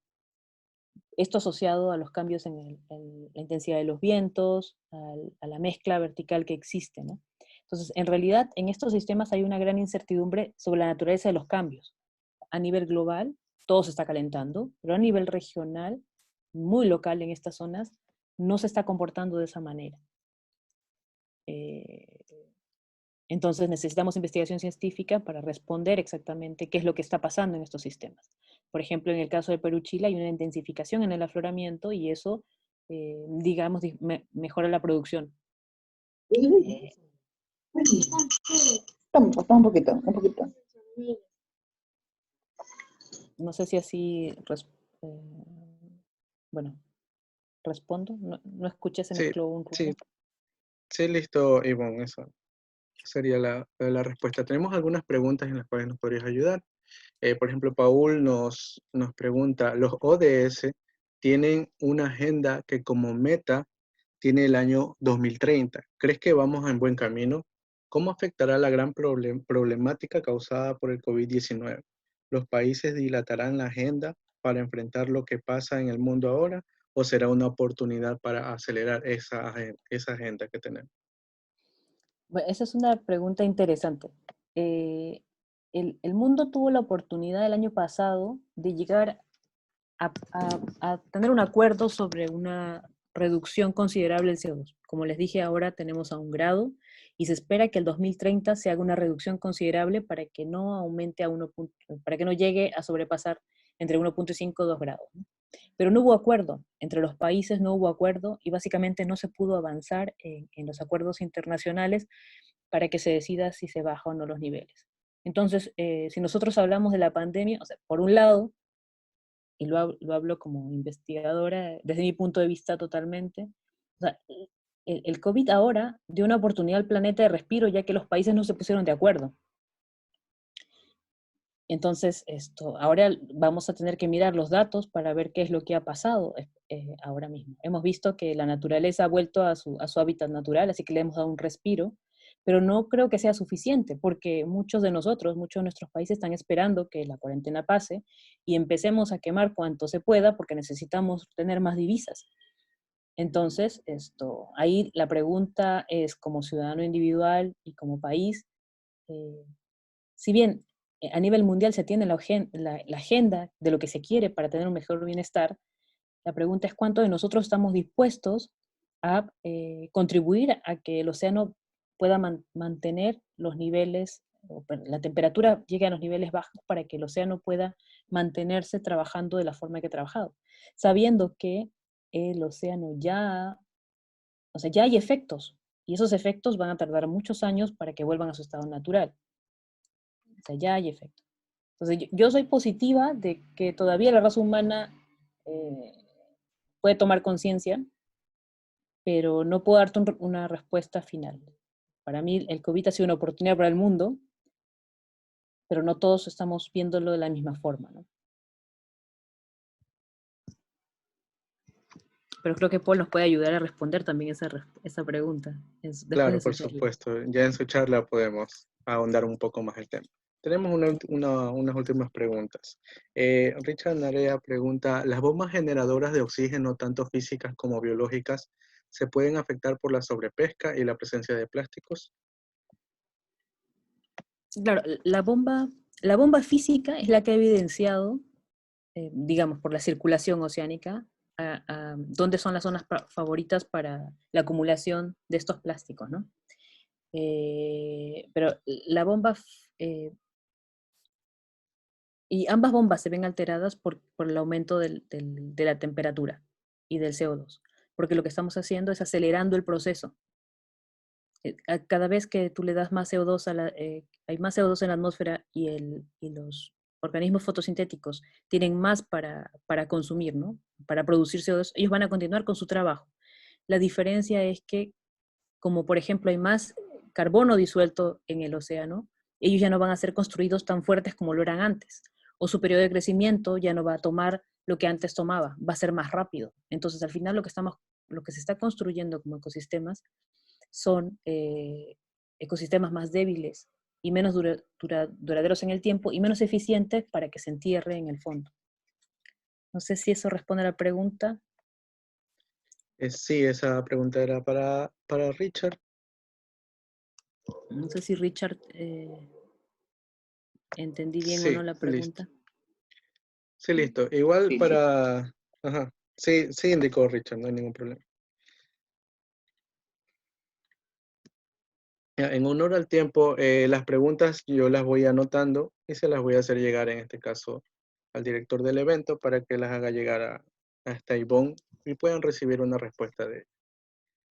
Esto asociado a los cambios en la intensidad de los vientos, a la mezcla vertical que existe, ¿no? Entonces, en realidad, en estos sistemas hay una gran incertidumbre sobre la naturaleza de los cambios. A nivel global, todo se está calentando, pero a nivel regional, muy local en estas zonas, no se está comportando de esa manera. Entonces necesitamos investigación científica para responder exactamente qué es lo que está pasando en estos sistemas. Por ejemplo, en el caso de Perú-Chile hay una intensificación en el afloramiento y eso, digamos, mejora la producción. Un poquito. No sé si así, bueno, respondo. No escuché, se mezcló un ruido. Sí, listo, Ivonne, eso sería la respuesta. Tenemos algunas preguntas en las cuales nos podrías ayudar. Por ejemplo, Paul nos pregunta, ¿los ODS tienen una agenda que como meta tiene el año 2030? ¿Crees que vamos en buen camino? ¿Cómo afectará la gran problemática causada por el COVID-19? ¿Los países dilatarán la agenda para enfrentar lo que pasa en el mundo ahora o será una oportunidad para acelerar esa agenda que tenemos? Bueno, esa es una pregunta interesante. El mundo tuvo la oportunidad el año pasado de llegar a tener un acuerdo sobre una reducción considerable del CO2. Como les dije, ahora tenemos a 1 grado y se espera que el 2030 se haga una reducción considerable para que no aumente para que no llegue a sobrepasar entre 1.5 y 2 grados, ¿no? Pero no hubo acuerdo, entre los países no hubo acuerdo y básicamente no se pudo avanzar en los acuerdos internacionales para que se decida si se baja o no los niveles. Entonces, si nosotros hablamos de la pandemia, o sea, por un lado, y lo hablo como investigadora, desde mi punto de vista totalmente, o sea, el COVID ahora dio una oportunidad al planeta de respiro, ya que los países no se pusieron de acuerdo. Entonces, ahora vamos a tener que mirar los datos para ver qué es lo que ha pasado ahora mismo. Hemos visto que la naturaleza ha vuelto a su hábitat natural, así que le hemos dado un respiro, pero no creo que sea suficiente, porque muchos de nuestros países están esperando que la cuarentena pase y empecemos a quemar cuanto se pueda, porque necesitamos tener más divisas. Entonces, ahí la pregunta es, como ciudadano individual y como país, si bien a nivel mundial se tiene la agenda de lo que se quiere para tener un mejor bienestar, la pregunta es cuánto de nosotros estamos dispuestos a contribuir a que el océano pueda mantener los niveles, la temperatura llegue a los niveles bajos para que el océano pueda mantenerse trabajando de la forma que ha trabajado, sabiendo que el océano ya hay efectos, y esos efectos van a tardar muchos años para que vuelvan a su estado natural. O sea, ya hay efectos. Entonces, yo soy positiva de que todavía la raza humana puede tomar conciencia, pero no puedo darte una respuesta final. Para mí, el COVID ha sido una oportunidad para el mundo, pero no todos estamos viéndolo de la misma forma, ¿no? Pero creo que Paul nos puede ayudar a responder también esa pregunta. Claro, por supuesto. Ya en su charla podemos ahondar un poco más el tema. Tenemos unas últimas preguntas. Richard Narea pregunta, ¿las bombas generadoras de oxígeno, tanto físicas como biológicas, se pueden afectar por la sobrepesca y la presencia de plásticos? Claro, la bomba física es la que ha evidenciado, digamos, por la circulación oceánica, dónde son las zonas favoritas para la acumulación de estos plásticos, ¿no? Pero la bomba, y ambas bombas se ven alteradas por el aumento de la temperatura y del CO2, porque lo que estamos haciendo es acelerando el proceso. Cada vez que tú le das más CO2 hay más CO2 en la atmósfera y los organismos fotosintéticos tienen más para consumir, ¿no? Para producir CO2, ellos van a continuar con su trabajo. La diferencia es que, como por ejemplo hay más carbono disuelto en el océano, ellos ya no van a ser construidos tan fuertes como lo eran antes, o su periodo de crecimiento ya no va a tomar lo que antes tomaba, va a ser más rápido. Entonces, al final lo que se está construyendo como ecosistemas son ecosistemas más débiles y menos duraderos en el tiempo y menos eficientes para que se entierre en el fondo. No sé si eso responde a la pregunta. Sí, esa pregunta era para Richard. No sé si Richard entendí bien Sí, o no la pregunta. Listo. Sí, listo. Igual para... Ajá. Sí, indicó Richard, no hay ningún problema. Ya, en honor al tiempo, las preguntas yo las voy anotando y se las voy a hacer llegar en este caso al director del evento para que las haga llegar a esta Ivonne y puedan recibir una respuesta de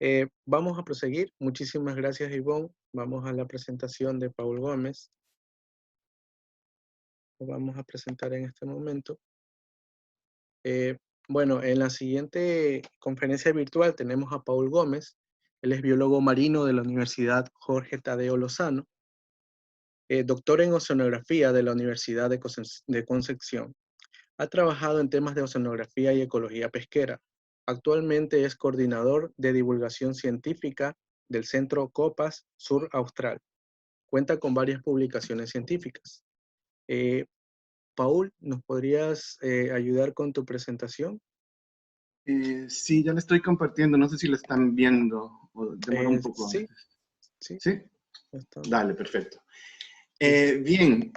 él. Vamos a proseguir. Muchísimas gracias, Ivonne. Vamos a la presentación de Paul Gómez. Lo vamos a presentar en este momento. Bueno, en la siguiente conferencia virtual tenemos a Paul Gómez. Él es biólogo marino de la Universidad Jorge Tadeo Lozano, doctor en oceanografía de la Universidad de Concepción. Ha trabajado en temas de oceanografía y ecología pesquera. Actualmente es coordinador de divulgación científica del Centro Copas Sur Austral. Cuenta con varias publicaciones científicas. Paul, ¿nos podrías ayudar con tu presentación? Sí, ya le estoy compartiendo. No sé si lo están viendo o demora un poco. Sí. ¿Sí? Dale, perfecto. Bien.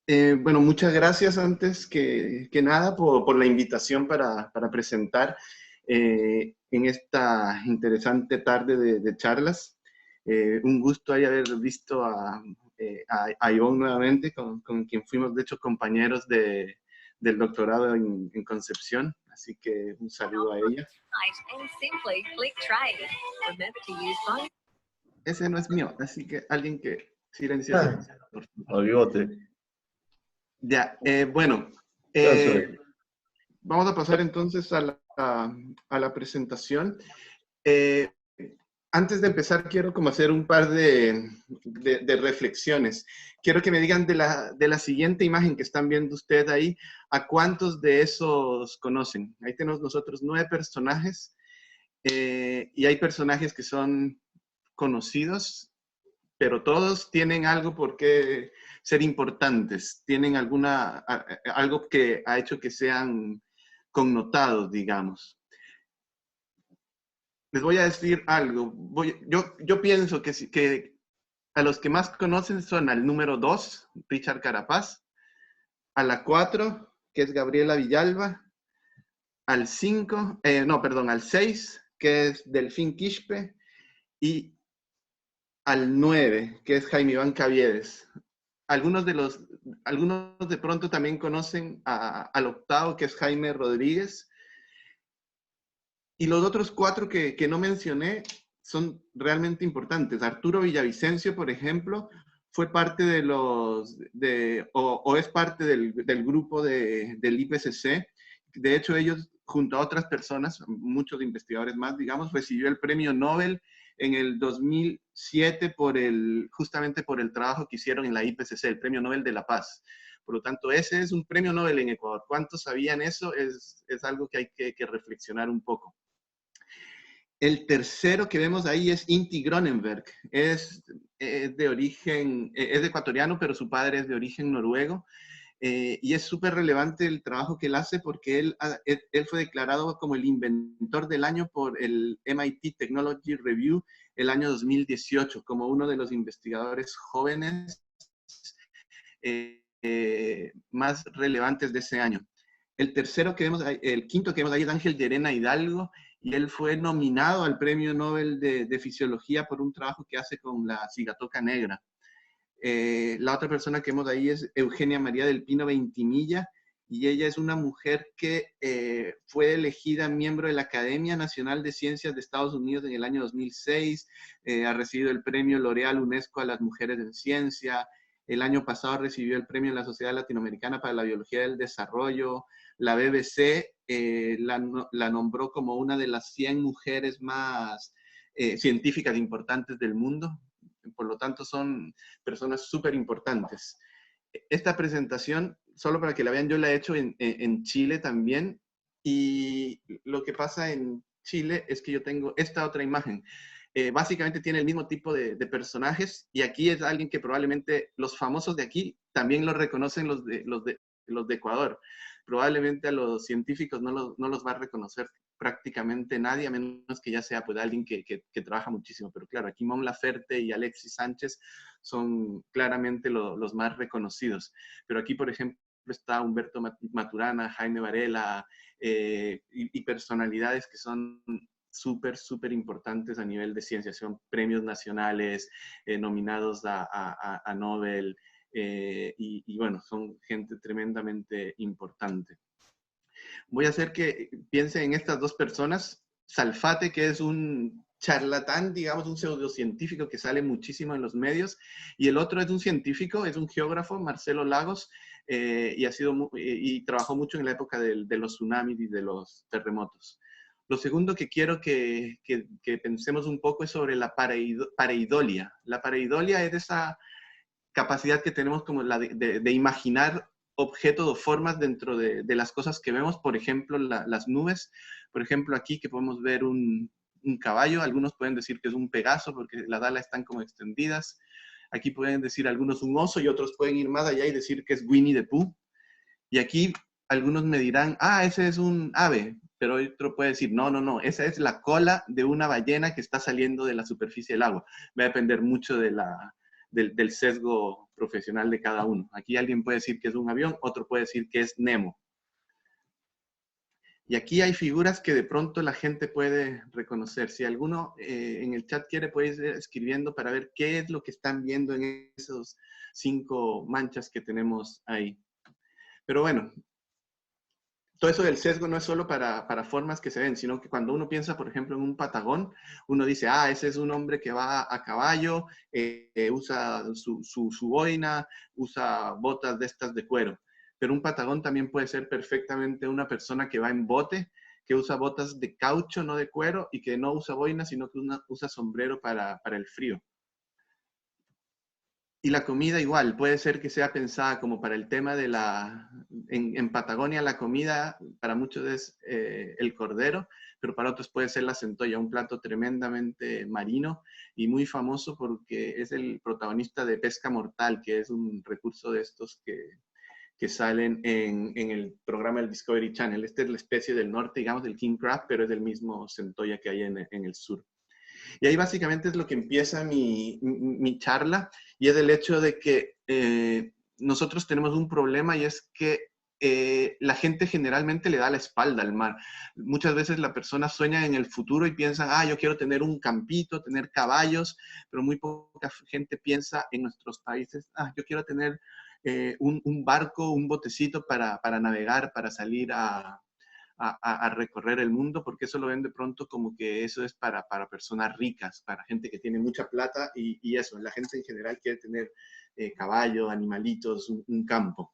Bueno, muchas gracias antes que nada por la invitación para presentar en esta interesante tarde de charlas. Un gusto haber visto a Ivonne nuevamente, con quien fuimos de hecho compañeros del doctorado en Concepción. Así que un saludo a ella. Ese no es mío, así que alguien que silencie. Olvídate. Ya, bueno, vamos a pasar entonces a la presentación. Antes de empezar, quiero como hacer un par de reflexiones. Quiero que me digan de la siguiente imagen que están viendo ustedes ahí, ¿a cuántos de esos conocen? Ahí tenemos nosotros 9 personajes, y hay personajes que son conocidos, pero todos tienen algo por qué ser importantes, tienen algo que ha hecho que sean connotados, digamos. Les voy a decir algo. Yo pienso que a los que más conocen son al número 2, Richard Carapaz, a la 4, que es Gabriela Villalba, al 5, al 6, que es Delfín Quispe, y al 9, que es Jaime Iván Caviedes. Algunos de pronto también conocen al 8, que es Jaime Rodríguez. Y los otros 4 que no mencioné son realmente importantes. Arturo Villavicencio, por ejemplo, fue parte es parte del grupo del IPCC. De hecho, ellos junto a otras personas, muchos investigadores más, digamos, recibió el premio Nobel en el 2007 justamente por el trabajo que hicieron en la IPCC, el Premio Nobel de la Paz. Por lo tanto, ese es un premio Nobel en Ecuador. ¿Cuántos sabían eso? Es algo que hay que reflexionar un poco. El tercero que vemos ahí es Inti Grönenberg. Es ecuatoriano, pero su padre es de origen noruego. Y es súper relevante el trabajo que él hace porque él fue declarado como el inventor del año por el MIT Technology Review el año 2018, como uno de los investigadores jóvenes más relevantes de ese año. El quinto que vemos ahí es Ángel Llerena Hidalgo, y él fue nominado al Premio Nobel de Fisiología por un trabajo que hace con la cigatoca negra. La otra persona que vemos ahí es Eugenia María del Pino Ventimilla, y ella es una mujer que fue elegida miembro de la Academia Nacional de Ciencias de Estados Unidos en el año 2006, ha recibido el premio L'Oreal UNESCO a las mujeres en ciencia, el año pasado recibió el premio de la Sociedad Latinoamericana para la Biología del Desarrollo, la BBC la nombró como una de las 100 mujeres más científicas importantes del mundo. Por lo tanto, son personas súper importantes. Esta presentación, solo para que la vean, yo la he hecho en Chile también. Y lo que pasa en Chile es que yo tengo esta otra imagen. Básicamente tiene el mismo tipo de personajes, y aquí es alguien que probablemente los famosos de aquí también lo reconocen los de Ecuador. Probablemente a los científicos no los va a reconocer prácticamente nadie, a menos que ya sea pues, alguien que trabaja muchísimo. Pero claro, aquí Mon Laferte y Alexis Sánchez son claramente los más reconocidos. Pero aquí, por ejemplo, está Humberto Maturana, Jaime Varela, y personalidades que son súper importantes a nivel de ciencia. Son premios nacionales, nominados a Nobel, y bueno, son gente tremendamente importante. Voy a hacer que piense en estas dos personas. Salfate, que es un charlatán, digamos, un pseudocientífico que sale muchísimo en los medios, y el otro es un científico, es un geógrafo, Marcelo Lagos, y trabajó mucho en la época de los tsunamis y de los terremotos. Lo segundo que quiero que pensemos un poco es sobre la pareidolia. La pareidolia es esa capacidad que tenemos como de imaginar objetos o formas dentro de las cosas que vemos. Por ejemplo, las nubes. Por ejemplo, aquí que podemos ver un caballo. Algunos pueden decir que es un pegaso porque las alas están como extendidas. Aquí pueden decir algunos un oso, y otros pueden ir más allá y decir que es Winnie the Pooh. Y aquí algunos me dirán, ese es un ave, pero otro puede decir, no, esa es la cola de una ballena que está saliendo de la superficie del agua. Va a depender mucho del sesgo profesional de cada uno. Aquí alguien puede decir que es un avión, otro puede decir que es Nemo. Y aquí hay figuras que de pronto la gente puede reconocer. Si alguno en el chat quiere, puede ir escribiendo para ver qué es lo que están viendo en esos 5 manchas que tenemos ahí. Pero bueno, todo eso del sesgo no es solo para formas que se ven, sino que cuando uno piensa, por ejemplo, en un patagón, uno dice, ese es un hombre que va a caballo, usa su boina, usa botas de estas de cuero. Pero un patagón también puede ser perfectamente una persona que va en bote, que usa botas de caucho, no de cuero, y que no usa boina, sino que usa sombrero para el frío. Y la comida igual, puede ser que sea pensada como para el tema de en Patagonia la comida para muchos es el cordero, pero para otros puede ser la centolla, un plato tremendamente marino y muy famoso porque es el protagonista de Pesca Mortal, que es un recurso de estos que salen en el programa del Discovery Channel. Esta es la especie del norte, digamos, del king crab, pero es del mismo centolla que hay en el sur. Y ahí básicamente es lo que empieza mi charla, y es el hecho de que nosotros tenemos un problema, y es que la gente generalmente le da la espalda al mar. Muchas veces la persona sueña en el futuro y piensa, yo quiero tener un campito, tener caballos, pero muy poca gente piensa en nuestros países, yo quiero tener un barco, un botecito para navegar, para salir a recorrer el mundo, porque eso lo ven de pronto como que eso es para personas ricas, para gente que tiene mucha plata, y eso, la gente en general quiere tener caballo, animalitos, un campo.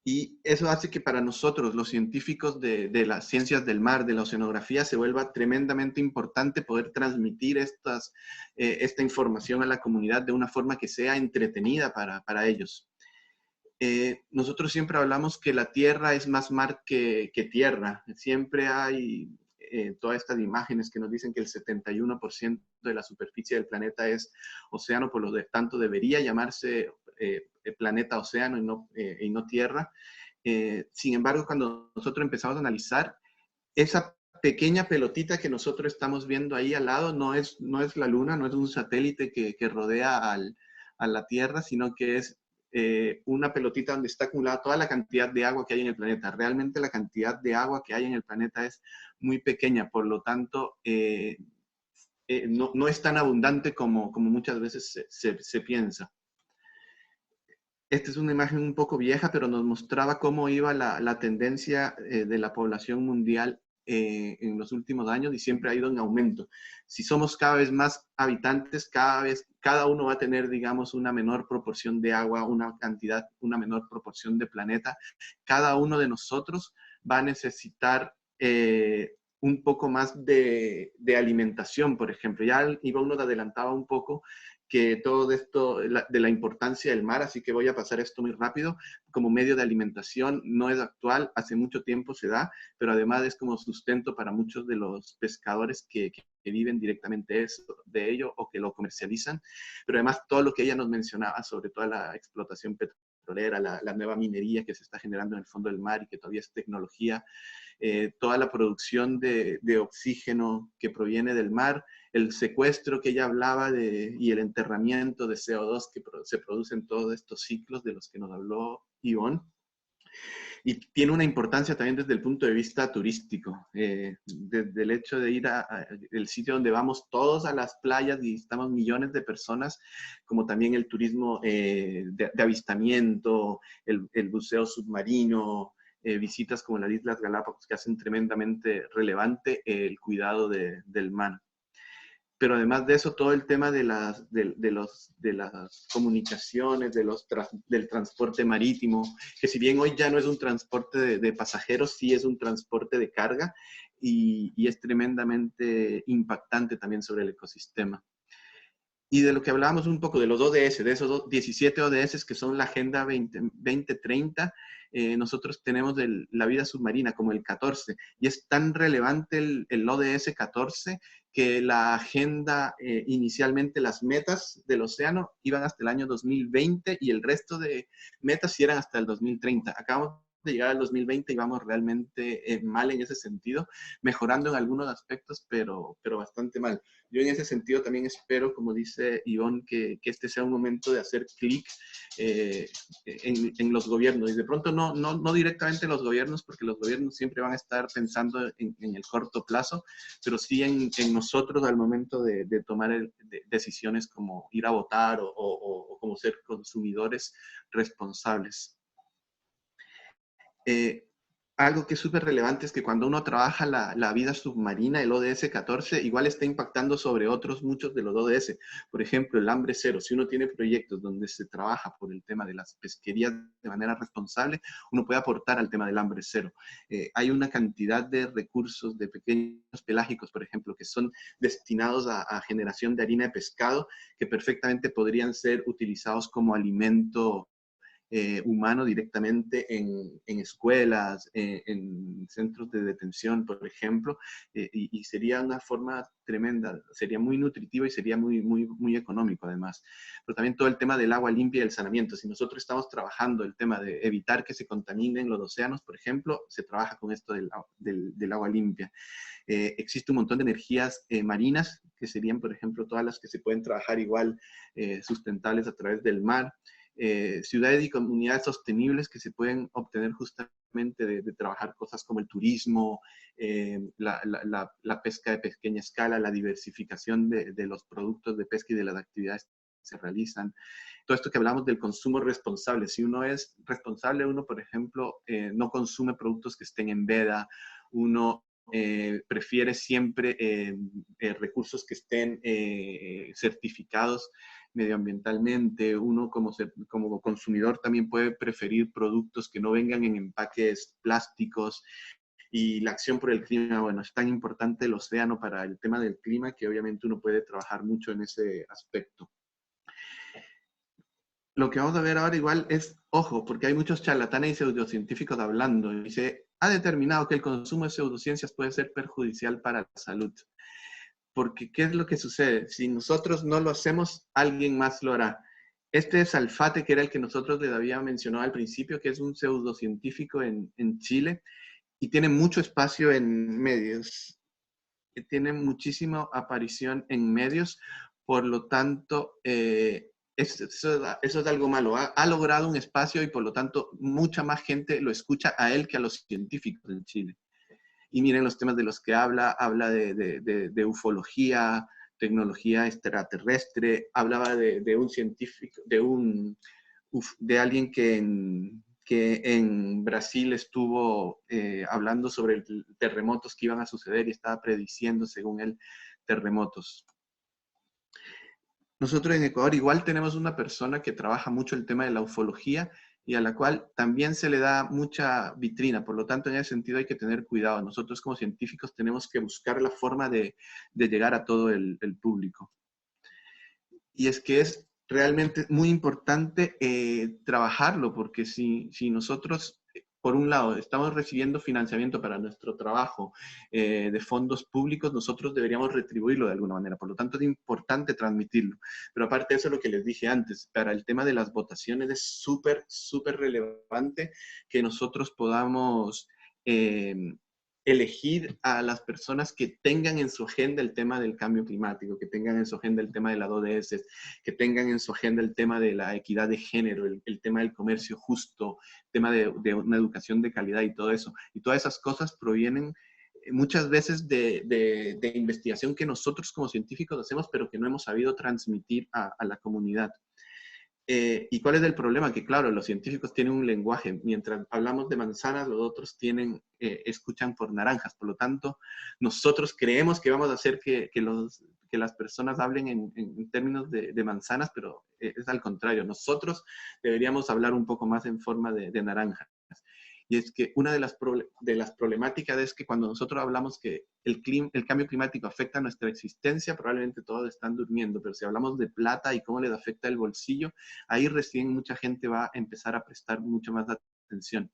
Y eso hace que para nosotros, los científicos de las ciencias del mar, de la oceanografía, se vuelva tremendamente importante poder transmitir esta información a la comunidad de una forma que sea entretenida para ellos. Nosotros siempre hablamos que la Tierra es más mar que tierra. Siempre hay todas estas imágenes que nos dicen que el 71% de la superficie del planeta es océano, por lo tanto debería llamarse planeta océano y no tierra. Sin embargo, cuando nosotros empezamos a analizar, esa pequeña pelotita que nosotros estamos viendo ahí al lado no es la Luna, no es un satélite que rodea a la Tierra, sino que es una pelotita donde está acumulada toda la cantidad de agua que hay en el planeta. Realmente la cantidad de agua que hay en el planeta es muy pequeña, por lo tanto, no es tan abundante como muchas veces se piensa. Esta es una imagen un poco vieja, pero nos mostraba cómo iba la tendencia de la población mundial en los últimos años, y siempre ha ido en aumento. Si somos cada vez más habitantes, cada uno va a tener, digamos, una menor proporción de agua, una menor proporción de planeta. Cada uno de nosotros va a necesitar un poco más de alimentación, por ejemplo. Ya Ivonne nos adelantaba un poco que todo esto de la importancia del mar, así que voy a pasar esto muy rápido. Como medio de alimentación no es actual, hace mucho tiempo se da, pero además es como sustento para muchos de los pescadores que viven directamente de ello o que lo comercializan. Pero además todo lo que ella nos mencionaba sobre toda la explotación petrolera, la nueva minería que se está generando en el fondo del mar y que todavía es tecnología, toda la producción de oxígeno que proviene del mar, el secuestro que ella hablaba y el enterramiento de CO2 que se produce en todos estos ciclos de los que nos habló Ivonne. Y tiene una importancia también desde el punto de vista turístico, desde el hecho de ir al sitio donde vamos todos a las playas y estamos millones de personas, como también el turismo de avistamiento, el buceo submarino, visitas como las Islas Galápagos, que hacen tremendamente relevante el cuidado del mar. Pero además de eso, todo el tema de las comunicaciones, del transporte marítimo, que si bien hoy ya no es un transporte de pasajeros, sí es un transporte de carga y es tremendamente impactante también sobre el ecosistema. Y de lo que hablábamos un poco de los ODS, de esos 17 ODS que son la Agenda 2030, nosotros tenemos la vida submarina como el 14, y es tan relevante el ODS 14 que la agenda, inicialmente las metas del océano iban hasta el año 2020 y el resto de metas sí eran hasta el 2030. Acabamos de llegar al 2020 y vamos realmente mal en ese sentido, mejorando en algunos aspectos, pero bastante mal. Yo en ese sentido también espero, como dice Ivonne, que este sea un momento de hacer clic en los gobiernos. Y de pronto no directamente en los gobiernos, porque los gobiernos siempre van a estar pensando en el corto plazo, pero sí en nosotros al momento de tomar decisiones como ir a votar o como ser consumidores responsables. Algo que es súper relevante es que cuando uno trabaja la vida submarina, el ODS 14, igual está impactando sobre muchos de los ODS. Por ejemplo, el hambre cero. Si uno tiene proyectos donde se trabaja por el tema de las pesquerías de manera responsable, uno puede aportar al tema del hambre cero. Hay una cantidad de recursos de pequeños pelágicos, por ejemplo, que son destinados a generación de harina de pescado, que perfectamente podrían ser utilizados como alimento humano directamente en escuelas, en centros de detención, por ejemplo, y sería una forma tremenda, sería muy nutritivo y sería muy económico además. Pero también todo el tema del agua limpia y el saneamiento. Si nosotros estamos trabajando el tema de evitar que se contaminen los océanos, por ejemplo, se trabaja con esto del agua limpia. Existe un montón de energías marinas, que serían, por ejemplo, todas las que se pueden trabajar igual sustentables a través del mar. Ciudades y comunidades sostenibles que se pueden obtener justamente de trabajar cosas como el turismo, la pesca de pequeña escala, la diversificación de los productos de pesca y de las actividades que se realizan. Todo esto que hablamos del consumo responsable. Si uno es responsable, uno, por ejemplo, no consume productos que estén en veda, uno prefiere siempre recursos que estén certificados medioambientalmente, uno como consumidor también puede preferir productos que no vengan en empaques plásticos. Y la acción por el clima, bueno, es tan importante el océano para el tema del clima que obviamente uno puede trabajar mucho en ese aspecto. Lo que vamos a ver ahora igual es, ojo, porque hay muchos charlatanes y pseudocientíficos hablando. Y se ha determinado que el consumo de pseudociencias puede ser perjudicial para la salud. Porque, ¿qué es lo que sucede? Si nosotros no lo hacemos, alguien más lo hará. Este es Alfate, que era el que nosotros les había mencionado al principio, que es un pseudocientífico en Chile, y tiene mucho espacio en medios. Tiene muchísima aparición en medios, por lo tanto, eso es algo malo. Ha logrado un espacio y por lo tanto mucha más gente lo escucha a él que a los científicos en Chile. Y miren los temas de los que habla de ufología, tecnología extraterrestre, hablaba de un científico, de alguien que en Brasil estuvo hablando sobre terremotos que iban a suceder y estaba prediciendo, según él, terremotos. Nosotros en Ecuador igual tenemos una persona que trabaja mucho el tema de la ufología y a la cual también se le da mucha vitrina. Por lo tanto, en ese sentido hay que tener cuidado. Nosotros como científicos tenemos que buscar la forma de llegar a todo el público. Y es que es realmente muy importante trabajarlo, porque si nosotros, por un lado, estamos recibiendo financiamiento para nuestro trabajo de fondos públicos, nosotros deberíamos retribuirlo de alguna manera. Por lo tanto, es importante transmitirlo. Pero aparte de eso, lo que les dije antes, para el tema de las votaciones es súper, súper relevante que nosotros podamos elegir a las personas que tengan en su agenda el tema del cambio climático, que tengan en su agenda el tema de las ODS, que tengan en su agenda el tema de la equidad de género, el tema del comercio justo, el tema de una educación de calidad y todo eso. Y todas esas cosas provienen muchas veces de investigación que nosotros como científicos hacemos, pero que no hemos sabido transmitir a la comunidad. ¿Y cuál es el problema? Que claro, los científicos tienen un lenguaje. Mientras hablamos de manzanas, los otros escuchan por naranjas. Por lo tanto, nosotros creemos que vamos a hacer que las personas hablen en términos de manzanas, pero es al contrario. Nosotros deberíamos hablar un poco más en forma de naranjas. Y es que una de las problemáticas es que cuando nosotros hablamos que el cambio climático afecta a nuestra existencia, probablemente todos están durmiendo, pero si hablamos de plata y cómo les afecta el bolsillo, ahí recién mucha gente va a empezar a prestar mucho más atención.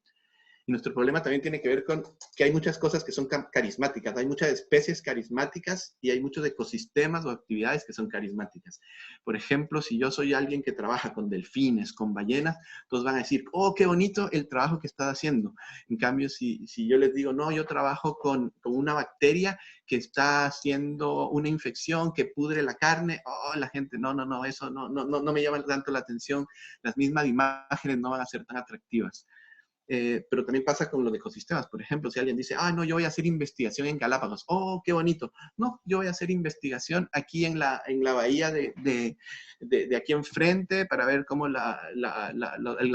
Y nuestro problema también tiene que ver con que hay muchas cosas que son carismáticas, hay muchas especies carismáticas y hay muchos ecosistemas o actividades que son carismáticas. Por ejemplo, si yo soy alguien que trabaja con delfines, con ballenas, todos van a decir, oh, qué bonito el trabajo que estás haciendo. En cambio, si yo les digo, no, yo trabajo con una bacteria que está haciendo una infección que pudre la carne, oh, la gente, no, eso no me llama tanto la atención, las mismas imágenes no van a ser tan atractivas. Pero también pasa con los ecosistemas. Por ejemplo, si alguien dice, no, yo voy a hacer investigación en Galápagos. Oh, qué bonito. No, yo voy a hacer investigación aquí en la bahía de aquí enfrente para ver cómo el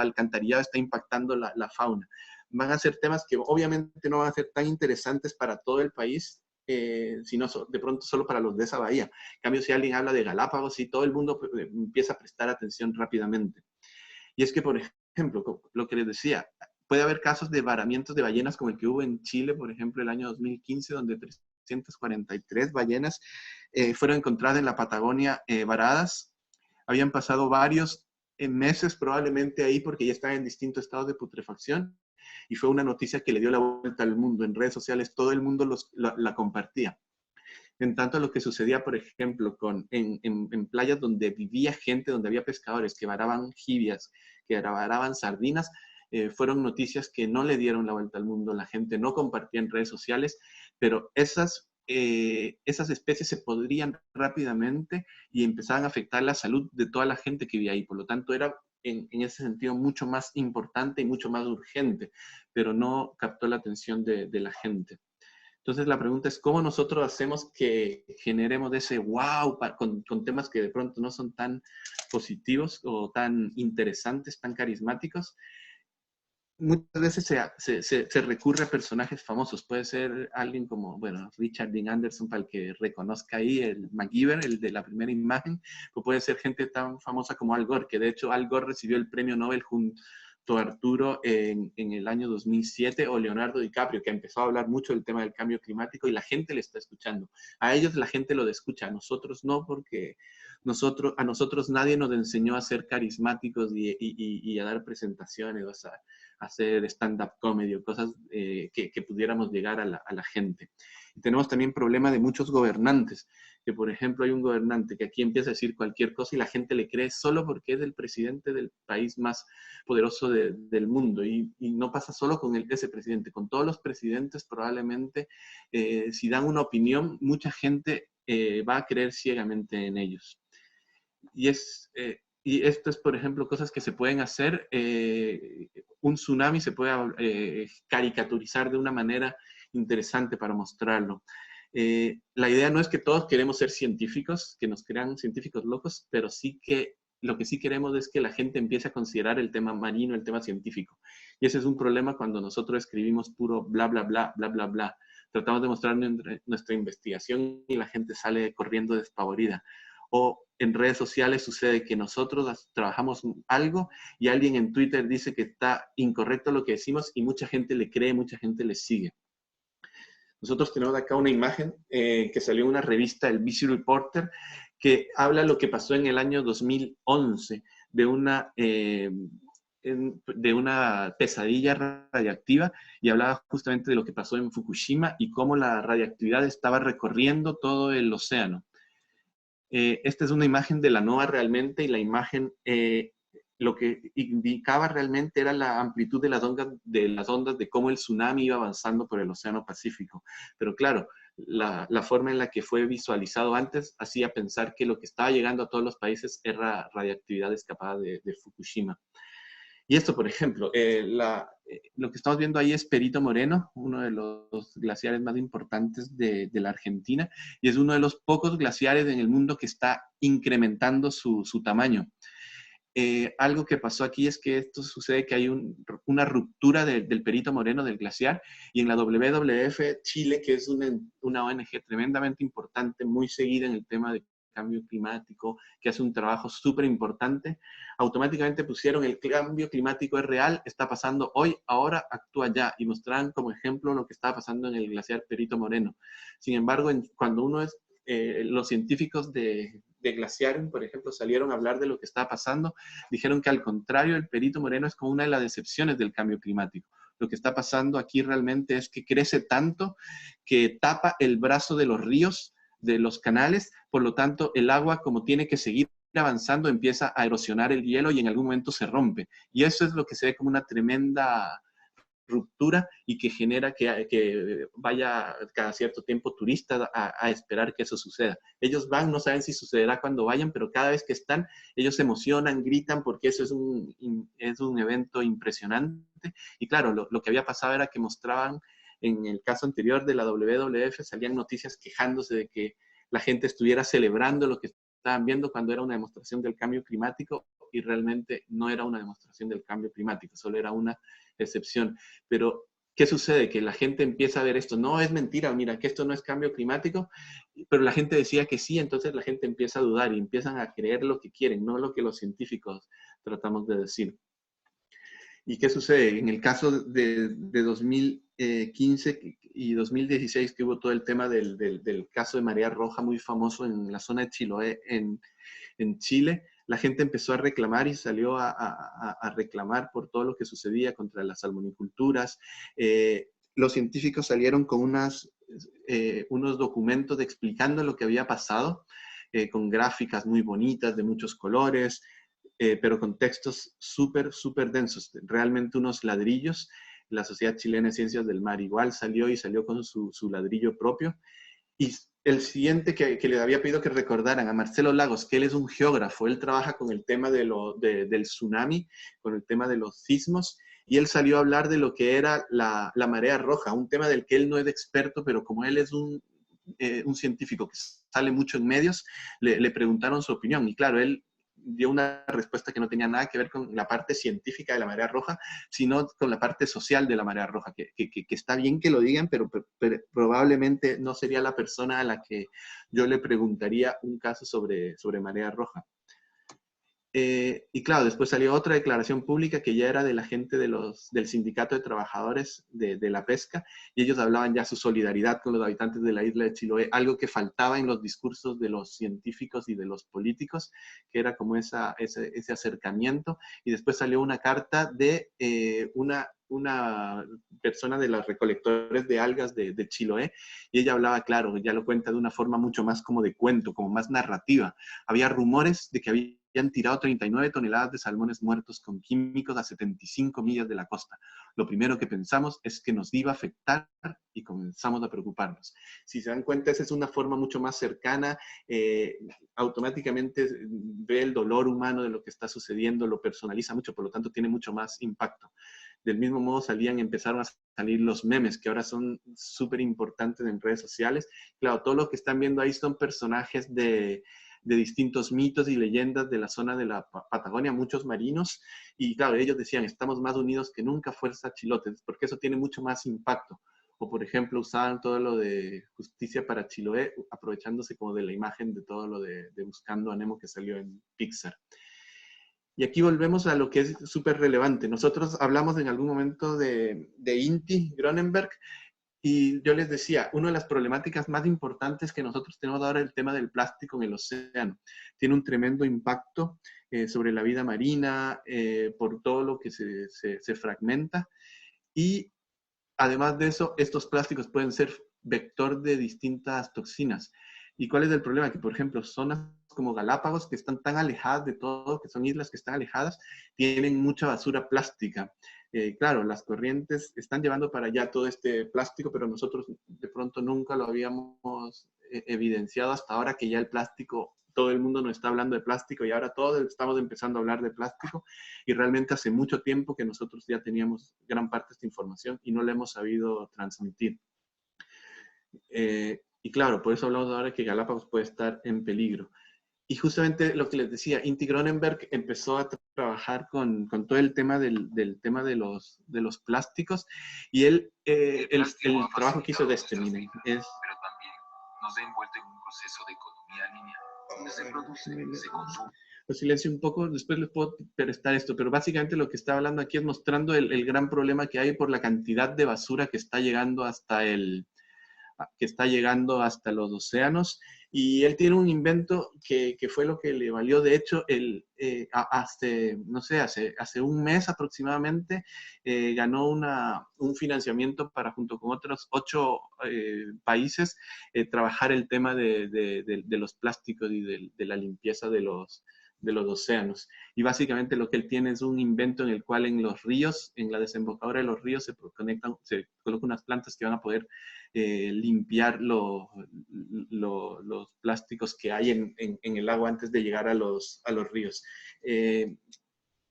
alcantarillado está impactando la fauna. Van a ser temas que obviamente no van a ser tan interesantes para todo el país, sino de pronto solo para los de esa bahía. En cambio, si alguien habla de Galápagos, sí, todo el mundo empieza a prestar atención rápidamente. Y es que, por ejemplo, lo que les decía, puede haber casos de varamientos de ballenas como el que hubo en Chile, por ejemplo, el año 2015, donde 343 ballenas fueron encontradas en la Patagonia varadas. Habían pasado varios meses probablemente ahí porque ya estaban en distintos estados de putrefacción y fue una noticia que le dio la vuelta al mundo. En redes sociales todo el mundo la compartía. En tanto, lo que sucedía, por ejemplo, en playas donde vivía gente, donde había pescadores que varaban jibias, que varaban sardinas, fueron noticias que no le dieron la vuelta al mundo. La gente no compartía en redes sociales, pero esas especies se podrían rápidamente y empezaban a afectar la salud de toda la gente que vivía ahí. Por lo tanto, era en ese sentido mucho más importante y mucho más urgente, pero no captó la atención de la gente. Entonces la pregunta es, ¿cómo nosotros hacemos que generemos ese wow con temas que de pronto no son tan positivos o tan interesantes, tan carismáticos? muchas veces se recurre a personajes famosos. Puede ser alguien como, bueno, Richard Dean Anderson, para el que reconozca ahí, el MacGyver, el de la primera imagen, o puede ser gente tan famosa como Al Gore, que de hecho Al Gore recibió el premio Nobel junto a Arturo en el año 2007, o Leonardo DiCaprio, que empezó a hablar mucho del tema del cambio climático y la gente le está escuchando. A ellos la gente lo escucha, a nosotros no, porque a nosotros nadie nos enseñó a ser carismáticos y a dar presentaciones, o sea, hacer stand-up comedy o cosas que pudiéramos llegar a la gente. Y tenemos también problema de muchos gobernantes, que por ejemplo hay un gobernante que aquí empieza a decir cualquier cosa y la gente le cree solo porque es el presidente del país más poderoso del mundo. Y no pasa solo con ese presidente, con todos los presidentes probablemente, si dan una opinión, mucha gente va a creer ciegamente en ellos. Y esto es, por ejemplo, cosas que se pueden hacer. Un tsunami se puede caricaturizar de una manera interesante para mostrarlo. La idea no es que todos queremos ser científicos, que nos crean científicos locos, pero sí que lo que sí queremos es que la gente empiece a considerar el tema marino, el tema científico. Y ese es un problema cuando nosotros escribimos puro bla, bla, bla, bla, bla, bla. Tratamos de mostrar nuestra investigación y la gente sale corriendo despavorida. O en redes sociales sucede que nosotros trabajamos algo y alguien en Twitter dice que está incorrecto lo que decimos y mucha gente le cree, mucha gente le sigue. Nosotros tenemos acá una imagen que salió en una revista, el BC Reporter, que habla lo que pasó en el año 2011 de una pesadilla radiactiva, y hablaba justamente de lo que pasó en Fukushima y cómo la radiactividad estaba recorriendo todo el océano. Esta es una imagen de la NOAA realmente, y la imagen lo que indicaba realmente era la amplitud de las ondas de cómo el tsunami iba avanzando por el Océano Pacífico. Pero claro, la forma en la que fue visualizado antes hacía pensar que lo que estaba llegando a todos los países era radiactividad escapada de Fukushima. Y esto, por ejemplo, lo que estamos viendo ahí es Perito Moreno, uno de los glaciares más importantes de la Argentina, y es uno de los pocos glaciares en el mundo que está incrementando su tamaño. Algo que pasó aquí es que esto sucede que hay una ruptura del Perito Moreno, del glaciar, y en la WWF Chile, que es una ONG tremendamente importante, muy seguida en el tema de cambio climático, que hace un trabajo súper importante, automáticamente pusieron el cambio climático es real, está pasando hoy, ahora, actúa ya, y mostraron como ejemplo lo que estaba pasando en el glaciar Perito Moreno. Sin embargo, cuando uno es, los científicos de Glaciarum, por ejemplo, salieron a hablar de lo que estaba pasando, dijeron que al contrario, el Perito Moreno es como una de las decepciones del cambio climático. Lo que está pasando aquí realmente es que crece tanto que tapa el brazo de los ríos, de los canales, por lo tanto el agua, como tiene que seguir avanzando, empieza a erosionar el hielo y en algún momento se rompe. Y eso es lo que se ve como una tremenda ruptura y que genera que vaya cada cierto tiempo turistas a esperar que eso suceda. Ellos van, no saben si sucederá cuando vayan, pero cada vez que están, ellos se emocionan, gritan, porque eso es un evento impresionante. Y claro, lo que había pasado era que mostraban, en el caso anterior de la WWF, salían noticias quejándose de que la gente estuviera celebrando lo que estaban viendo cuando era una demostración del cambio climático, y realmente no era una demostración del cambio climático, solo era una excepción. Pero, ¿qué sucede? Que la gente empieza a ver esto, no, es mentira, mira, que esto no es cambio climático, pero la gente decía que sí, entonces la gente empieza a dudar y empiezan a creer lo que quieren, no lo que los científicos tratamos de decir. ¿Y qué sucede? En el caso de 2015 y 2016, que hubo todo el tema del caso de Marea Roja, muy famoso en la zona de Chiloé, en Chile, la gente empezó a reclamar y salió a reclamar por todo lo que sucedía contra las salmoniculturas. Los científicos salieron con unos documentos explicando lo que había pasado, con gráficas muy bonitas, de muchos colores, pero con textos súper, súper densos, realmente unos ladrillos. La Sociedad Chilena de Ciencias del Mar igual salió con su ladrillo propio. Y el siguiente que le había pedido que recordaran a Marcelo Lagos, que él es un geógrafo, él trabaja con el tema del tsunami, con el tema de los sismos, y él salió a hablar de lo que era la marea roja, un tema del que él no es experto, pero como él es un científico que sale mucho en medios, le preguntaron su opinión, y claro, él dio una respuesta que no tenía nada que ver con la parte científica de la marea roja, sino con la parte social de la marea roja, que está bien que lo digan, pero probablemente no sería la persona a la que yo le preguntaría un caso sobre marea roja. Y claro, después salió otra declaración pública que ya era de la gente del Sindicato de Trabajadores de la Pesca, y ellos hablaban ya su solidaridad con los habitantes de la isla de Chiloé, algo que faltaba en los discursos de los científicos y de los políticos, que era como ese acercamiento. Y después salió una carta de una persona de los recolectores de algas de Chiloé, y ella hablaba, claro, ya lo cuenta de una forma mucho más como de cuento, como más narrativa. Había rumores de que habían tirado 39 toneladas de salmones muertos con químicos a 75 millas de la costa. Lo primero que pensamos es que nos iba a afectar y comenzamos a preocuparnos. Si se dan cuenta, esa es una forma mucho más cercana, automáticamente ve el dolor humano de lo que está sucediendo, lo personaliza mucho, por lo tanto tiene mucho más impacto. Del mismo modo empezaron a salir los memes, que ahora son súper importantes en redes sociales. Claro, todo lo que están viendo ahí son personajes de distintos mitos y leyendas de la zona de la Patagonia, muchos marinos, y claro, ellos decían, estamos más unidos que nunca, fuerza Chilotes, porque eso tiene mucho más impacto. O por ejemplo, usaban todo lo de Justicia para Chiloé, aprovechándose como de la imagen de todo lo de Buscando a Nemo que salió en Pixar. Y aquí volvemos a lo que es súper relevante. Nosotros hablamos en algún momento de Inti Cronenberg, y yo les decía, una de las problemáticas más importantes que nosotros tenemos ahora es el tema del plástico en el océano. Tiene un tremendo impacto sobre la vida marina, por todo lo que se fragmenta. Y además de eso, estos plásticos pueden ser vector de distintas toxinas. ¿Y cuál es el problema? Que, por ejemplo, zonas como Galápagos, que están tan alejadas de todo, que son islas que están alejadas, tienen mucha basura plástica. Claro, las corrientes están llevando para allá todo este plástico, pero nosotros de pronto nunca lo habíamos evidenciado hasta ahora, que ya el plástico, todo el mundo nos está hablando de plástico y ahora todos estamos empezando a hablar de plástico, y realmente hace mucho tiempo que nosotros ya teníamos gran parte de esta información y no la hemos sabido transmitir. Y claro, por eso hablamos ahora que Galápagos puede estar en peligro. Y justamente lo que les decía, Inti Cronenberg empezó a trabajar con todo el tema del tema de los plásticos, y él, el trabajo que hizo de este, miren, es... Pero también nos ha envuelto en un proceso de economía lineal, donde se produce, se consume. Lo silencio un poco, después les puedo prestar esto, pero básicamente lo que está hablando aquí es mostrando el gran problema que hay por la cantidad de basura que está llegando hasta los océanos. Y él tiene un invento que fue lo que le valió, de hecho, hace un mes aproximadamente, ganó un financiamiento para, junto con otros 8 países, trabajar el tema de los plásticos y de la limpieza de los océanos. Y básicamente lo que él tiene es un invento en el cual en los ríos, en la desembocadura de los ríos, se colocan unas plantas que van a poder limpiar los plásticos que hay en el agua antes de llegar a los ríos.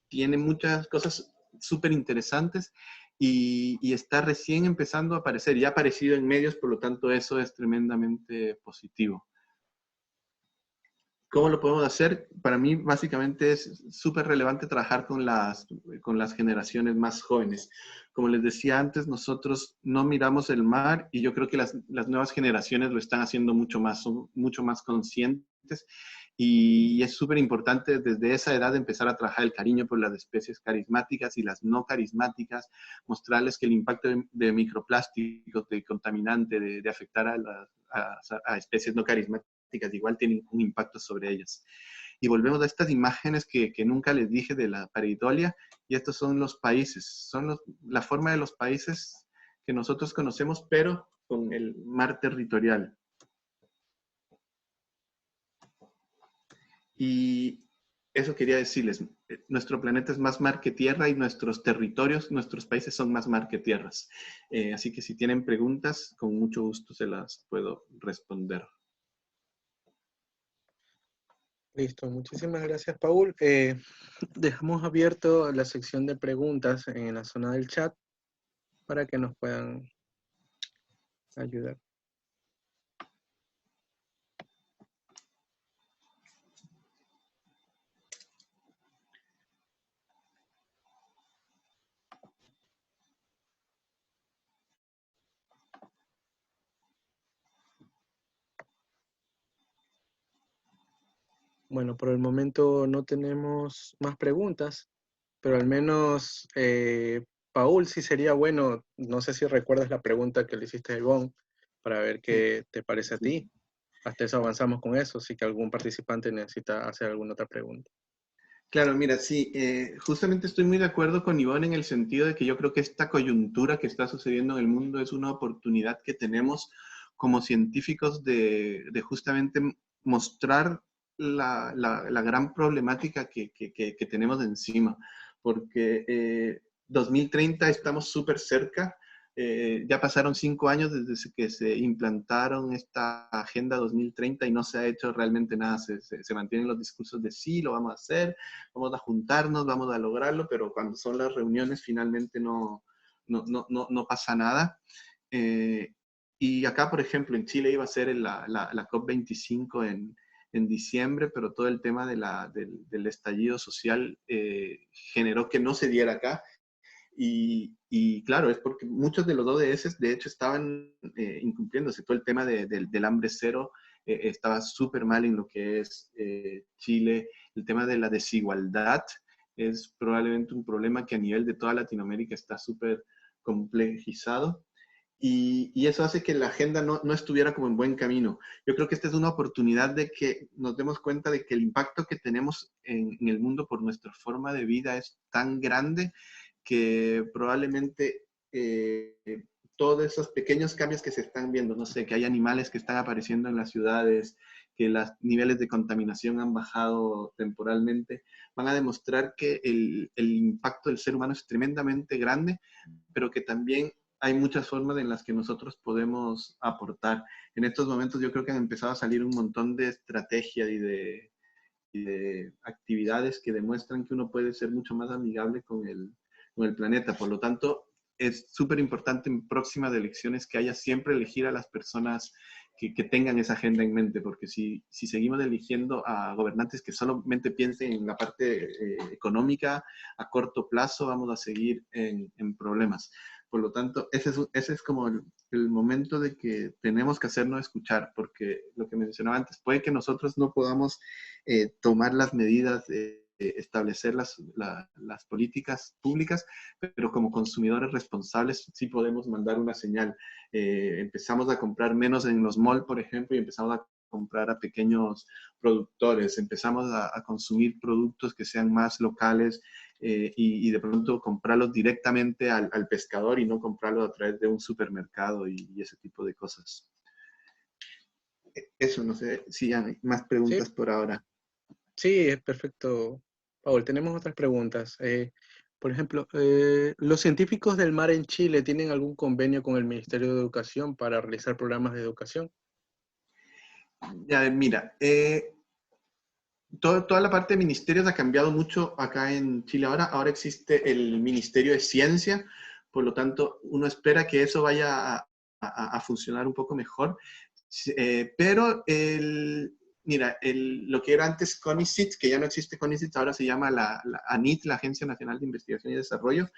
Tiene muchas cosas súper interesantes, y está recién empezando a aparecer. Ya ha aparecido en medios, por lo tanto eso es tremendamente positivo. ¿Cómo lo podemos hacer? Para mí, básicamente, es súper relevante trabajar con las generaciones más jóvenes. Como les decía antes, nosotros no miramos el mar, y yo creo que las nuevas generaciones lo están haciendo mucho más, son mucho más conscientes, y es súper importante desde esa edad empezar a trabajar el cariño por las especies carismáticas y las no carismáticas, mostrarles que el impacto de microplásticos, de contaminante, de afectar a especies no carismáticas, igual tienen un impacto sobre ellas. Y volvemos a estas imágenes que nunca les dije de la pareidolia, y estos son los países, son la forma de los países que nosotros conocemos, pero con el mar territorial. Y eso quería decirles, nuestro planeta es más mar que tierra, y nuestros territorios, nuestros países son más mar que tierras. Así que si tienen preguntas, con mucho gusto se las puedo responder. Listo, muchísimas gracias, Paul. Dejamos abierto la sección de preguntas en la zona del chat para que nos puedan ayudar. Bueno, por el momento no tenemos más preguntas, pero al menos, Paul, sí sería bueno, no sé si recuerdas la pregunta que le hiciste a Ivonne, para ver qué te parece a ti. Hasta eso avanzamos con eso, si que algún participante necesita hacer alguna otra pregunta. Claro, mira, sí, justamente estoy muy de acuerdo con Ivonne en el sentido de que yo creo que esta coyuntura que está sucediendo en el mundo es una oportunidad que tenemos como científicos de justamente mostrar la gran problemática que tenemos encima, porque 2030 estamos súper cerca. Ya pasaron 5 años desde que se implantaron esta Agenda 2030 y no se ha hecho realmente nada. Se mantienen los discursos de sí, lo vamos a hacer, vamos a juntarnos, vamos a lograrlo, pero cuando son las reuniones finalmente no pasa nada. Y acá, por ejemplo, en Chile iba a ser la COP25 en diciembre, pero todo el tema del estallido social generó que no se diera acá. Y claro, es porque muchos de los ODS de hecho estaban incumpliéndose. Todo el tema del hambre cero estaba súper mal en lo que es Chile. El tema de la desigualdad es probablemente un problema que a nivel de toda Latinoamérica está súper complejizado. Y eso hace que la agenda no estuviera como en buen camino. Yo creo que esta es una oportunidad de que nos demos cuenta de que el impacto que tenemos en el mundo por nuestra forma de vida es tan grande que probablemente todos esos pequeños cambios que se están viendo, no sé, que hay animales que están apareciendo en las ciudades, que los niveles de contaminación han bajado temporalmente, van a demostrar que el impacto del ser humano es tremendamente grande, pero que también hay muchas formas en las que nosotros podemos aportar. En estos momentos yo creo que han empezado a salir un montón de estrategias y de actividades que demuestran que uno puede ser mucho más amigable con el planeta. Por lo tanto, es súper importante en próximas elecciones que haya siempre elegir a las personas que tengan esa agenda en mente, porque si seguimos eligiendo a gobernantes que solamente piensen en la parte económica a corto plazo, vamos a seguir en problemas. Por lo tanto, ese es como el momento de que tenemos que hacernos escuchar, porque lo que mencionaba antes, puede que nosotros no podamos tomar las medidas, establecer las políticas públicas, pero como consumidores responsables sí podemos mandar una señal. Empezamos a comprar menos en los malls, por ejemplo, y empezamos a comprar a pequeños productores, empezamos a consumir productos que sean más locales y de pronto comprarlos directamente al pescador y no comprarlos a través de un supermercado y ese tipo de cosas. Eso, no sé si hay más preguntas Sí. por ahora. Sí, es perfecto. Paul, tenemos otras preguntas. Por ejemplo, ¿los científicos del mar en Chile tienen algún convenio con el Ministerio de Educación para realizar programas de educación? Ya, mira, toda la parte de ministerios ha cambiado mucho acá en Chile ahora. Ahora existe el Ministerio de Ciencia, por lo tanto, uno espera que eso vaya a funcionar un poco mejor. Pero mira, lo que era antes CONICIT, que ya no existe CONICIT, ahora se llama la ANIT, la Agencia Nacional de Investigación y Desarrollo,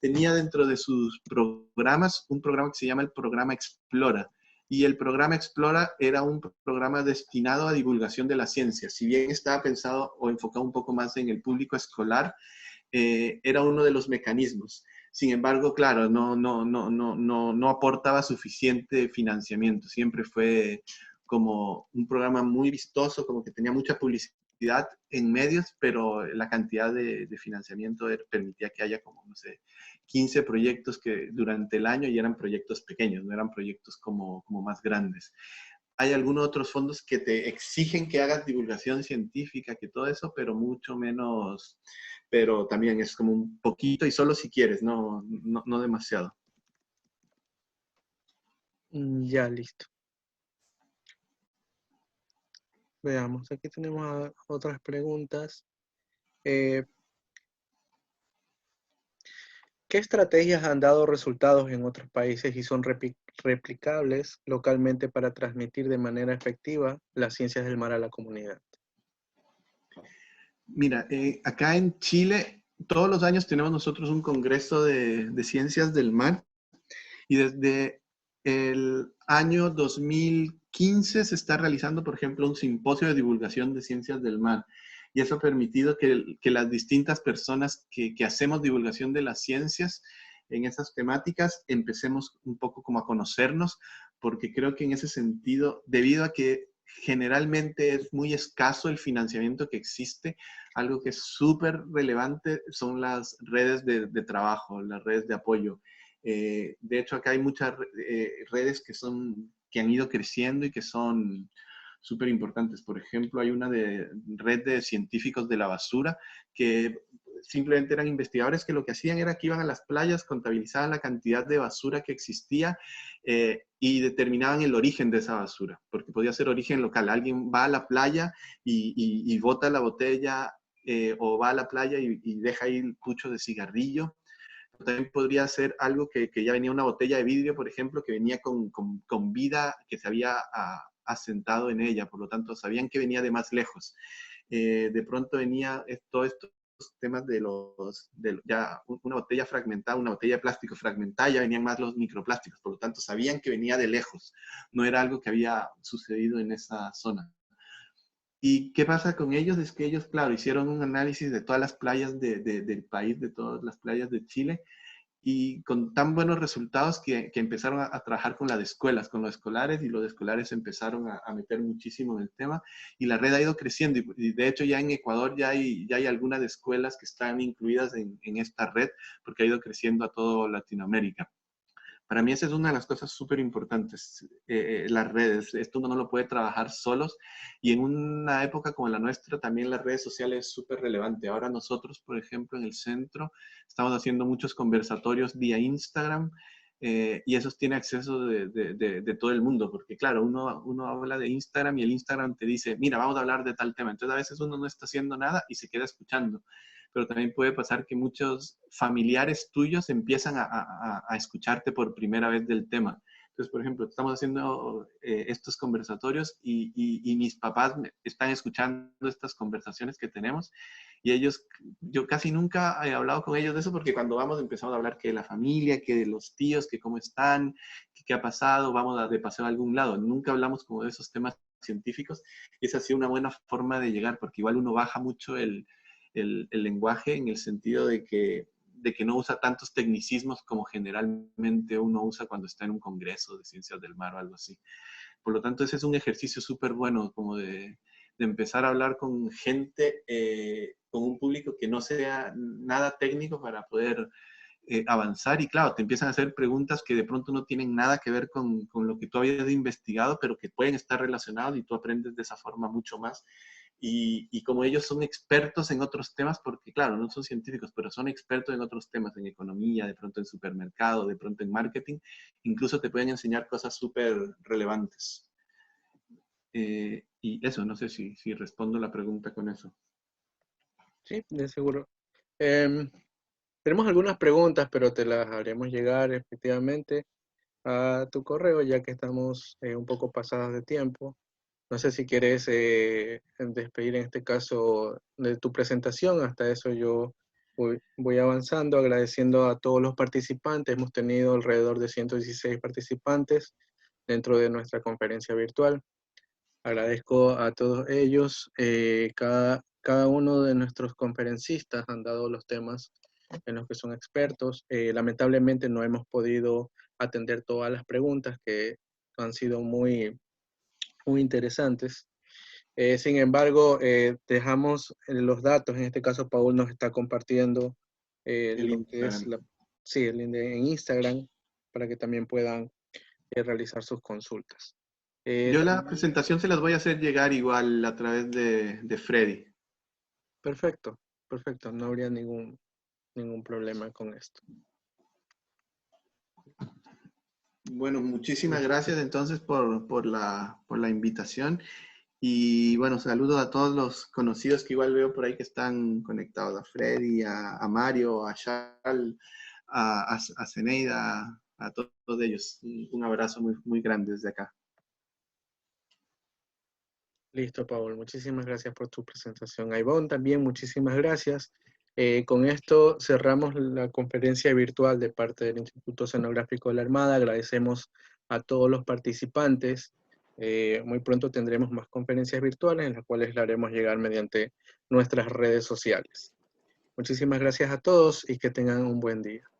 tenía dentro de sus programas un programa que se llama el Programa Explora. Y el programa Explora era un programa destinado a divulgación de la ciencia. Si bien estaba pensado o enfocado un poco más en el público escolar, era uno de los mecanismos. Sin embargo, claro, no aportaba suficiente financiamiento. Siempre fue como un programa muy vistoso, como que tenía mucha publicidad en medios, pero la cantidad de financiamiento permitía que haya como, no sé, 15 proyectos que durante el año y eran proyectos pequeños, no eran proyectos como más grandes. Hay algunos otros fondos que te exigen que hagas divulgación científica, que todo eso, pero mucho menos, pero también es como un poquito y solo si quieres, no demasiado. Ya, listo. Veamos, aquí tenemos otras preguntas. ¿Qué estrategias han dado resultados en otros países y son replicables localmente para transmitir de manera efectiva las ciencias del mar a la comunidad? Mira, acá en Chile todos los años tenemos nosotros un congreso de ciencias del mar y desde el año 2015 se está realizando, por ejemplo, un simposio de divulgación de ciencias del mar. Y eso ha permitido que las distintas personas que hacemos divulgación de las ciencias en esas temáticas empecemos un poco como a conocernos, porque creo que en ese sentido, debido a que generalmente es muy escaso el financiamiento que existe, algo que es súper relevante son las redes de trabajo, las redes de apoyo. De hecho, acá hay muchas redes que han ido creciendo y que son súper importantes. Por ejemplo, hay una red de científicos de la basura que simplemente eran investigadores que lo que hacían era que iban a las playas, contabilizaban la cantidad de basura que existía y determinaban el origen de esa basura, porque podía ser origen local. Alguien va a la playa y bota la botella o va a la playa y deja ahí el pucho de cigarrillo. También podría ser algo que ya venía una botella de vidrio, por ejemplo, que venía con vida que se había asentado en ella, por lo tanto sabían que venía de más lejos. De pronto venía todos estos temas ya una botella fragmentada, una botella de plástico fragmentada, ya venían más los microplásticos, por lo tanto sabían que venía de lejos, no era algo que había sucedido en esa zona. ¿Y qué pasa con ellos? Es que ellos, claro, hicieron un análisis de todas las playas del país, de todas las playas de Chile, y con tan buenos resultados que empezaron a trabajar con las escuelas, con los escolares, y los escolares empezaron a meter muchísimo en el tema, y la red ha ido creciendo, y de hecho ya en Ecuador ya hay algunas escuelas que están incluidas en esta red, porque ha ido creciendo a toda Latinoamérica. Para mí esa es una de las cosas súper importantes, las redes. Esto uno no lo puede trabajar solos, y en una época como la nuestra también las redes sociales es súper relevante. Ahora nosotros, por ejemplo, en el centro estamos haciendo muchos conversatorios vía Instagram, y esos tiene acceso de todo el mundo, porque claro, uno habla de Instagram y el Instagram te dice, mira, vamos a hablar de tal tema. Entonces a veces uno no está haciendo nada y se queda escuchando. Pero también puede pasar que muchos familiares tuyos empiezan a escucharte por primera vez del tema. Entonces, por ejemplo, estamos haciendo estos conversatorios y mis papás están escuchando estas conversaciones que tenemos, y ellos, yo casi nunca he hablado con ellos de eso, porque cuando vamos empezamos a hablar que de la familia, que de los tíos, que cómo están, que qué ha pasado, vamos de paseo a algún lado. Nunca hablamos como de esos temas científicos, y esa ha sido una buena forma de llegar, porque igual uno baja mucho el lenguaje, en el sentido de que no usa tantos tecnicismos como generalmente uno usa cuando está en un congreso de ciencias del mar o algo así. Por lo tanto, ese es un ejercicio súper bueno, como de empezar a hablar con gente, con un público que no sea nada técnico, para poder avanzar. Y claro, te empiezan a hacer preguntas que de pronto no tienen nada que ver con lo que tú habías investigado, pero que pueden estar relacionados, y tú aprendes de esa forma mucho más. Y como ellos son expertos en otros temas, porque claro, no son científicos, pero son expertos en otros temas, en economía, de pronto en supermercado, de pronto en marketing, incluso te pueden enseñar cosas súper relevantes. Y eso, no sé si respondo la pregunta con eso. Sí, de seguro. Tenemos algunas preguntas, pero te las haremos llegar efectivamente a tu correo, ya que estamos un poco pasadas de tiempo. No sé si quieres despedir en este caso de tu presentación. Hasta eso yo voy avanzando, agradeciendo a todos los participantes. Hemos tenido alrededor de 116 participantes dentro de nuestra conferencia virtual. Agradezco a todos ellos. Cada uno de nuestros conferencistas han dado los temas en los que son expertos. Lamentablemente no hemos podido atender todas las preguntas, que han sido muy interesantes. Sin embargo, dejamos los datos. En este caso, Paul nos está compartiendo lo que es el link en Instagram, para que también puedan realizar sus consultas. Yo la presentación se las voy a hacer llegar igual a través de Freddy. Perfecto, perfecto. No habría ningún problema con esto. Bueno, muchísimas gracias entonces por la invitación. Y bueno, saludos a todos los conocidos que igual veo por ahí que están conectados, a Freddy, a Mario, a Charles, a Zeneida, a todos ellos. Un abrazo muy, muy grande desde acá. Listo, Paul. Muchísimas gracias por tu presentación. A Ivonne también, muchísimas gracias. Con esto cerramos la conferencia virtual de parte del Instituto Oceanográfico de la Armada. Agradecemos a todos los participantes. Muy pronto tendremos más conferencias virtuales en las cuales la haremos llegar mediante nuestras redes sociales. Muchísimas gracias a todos y que tengan un buen día.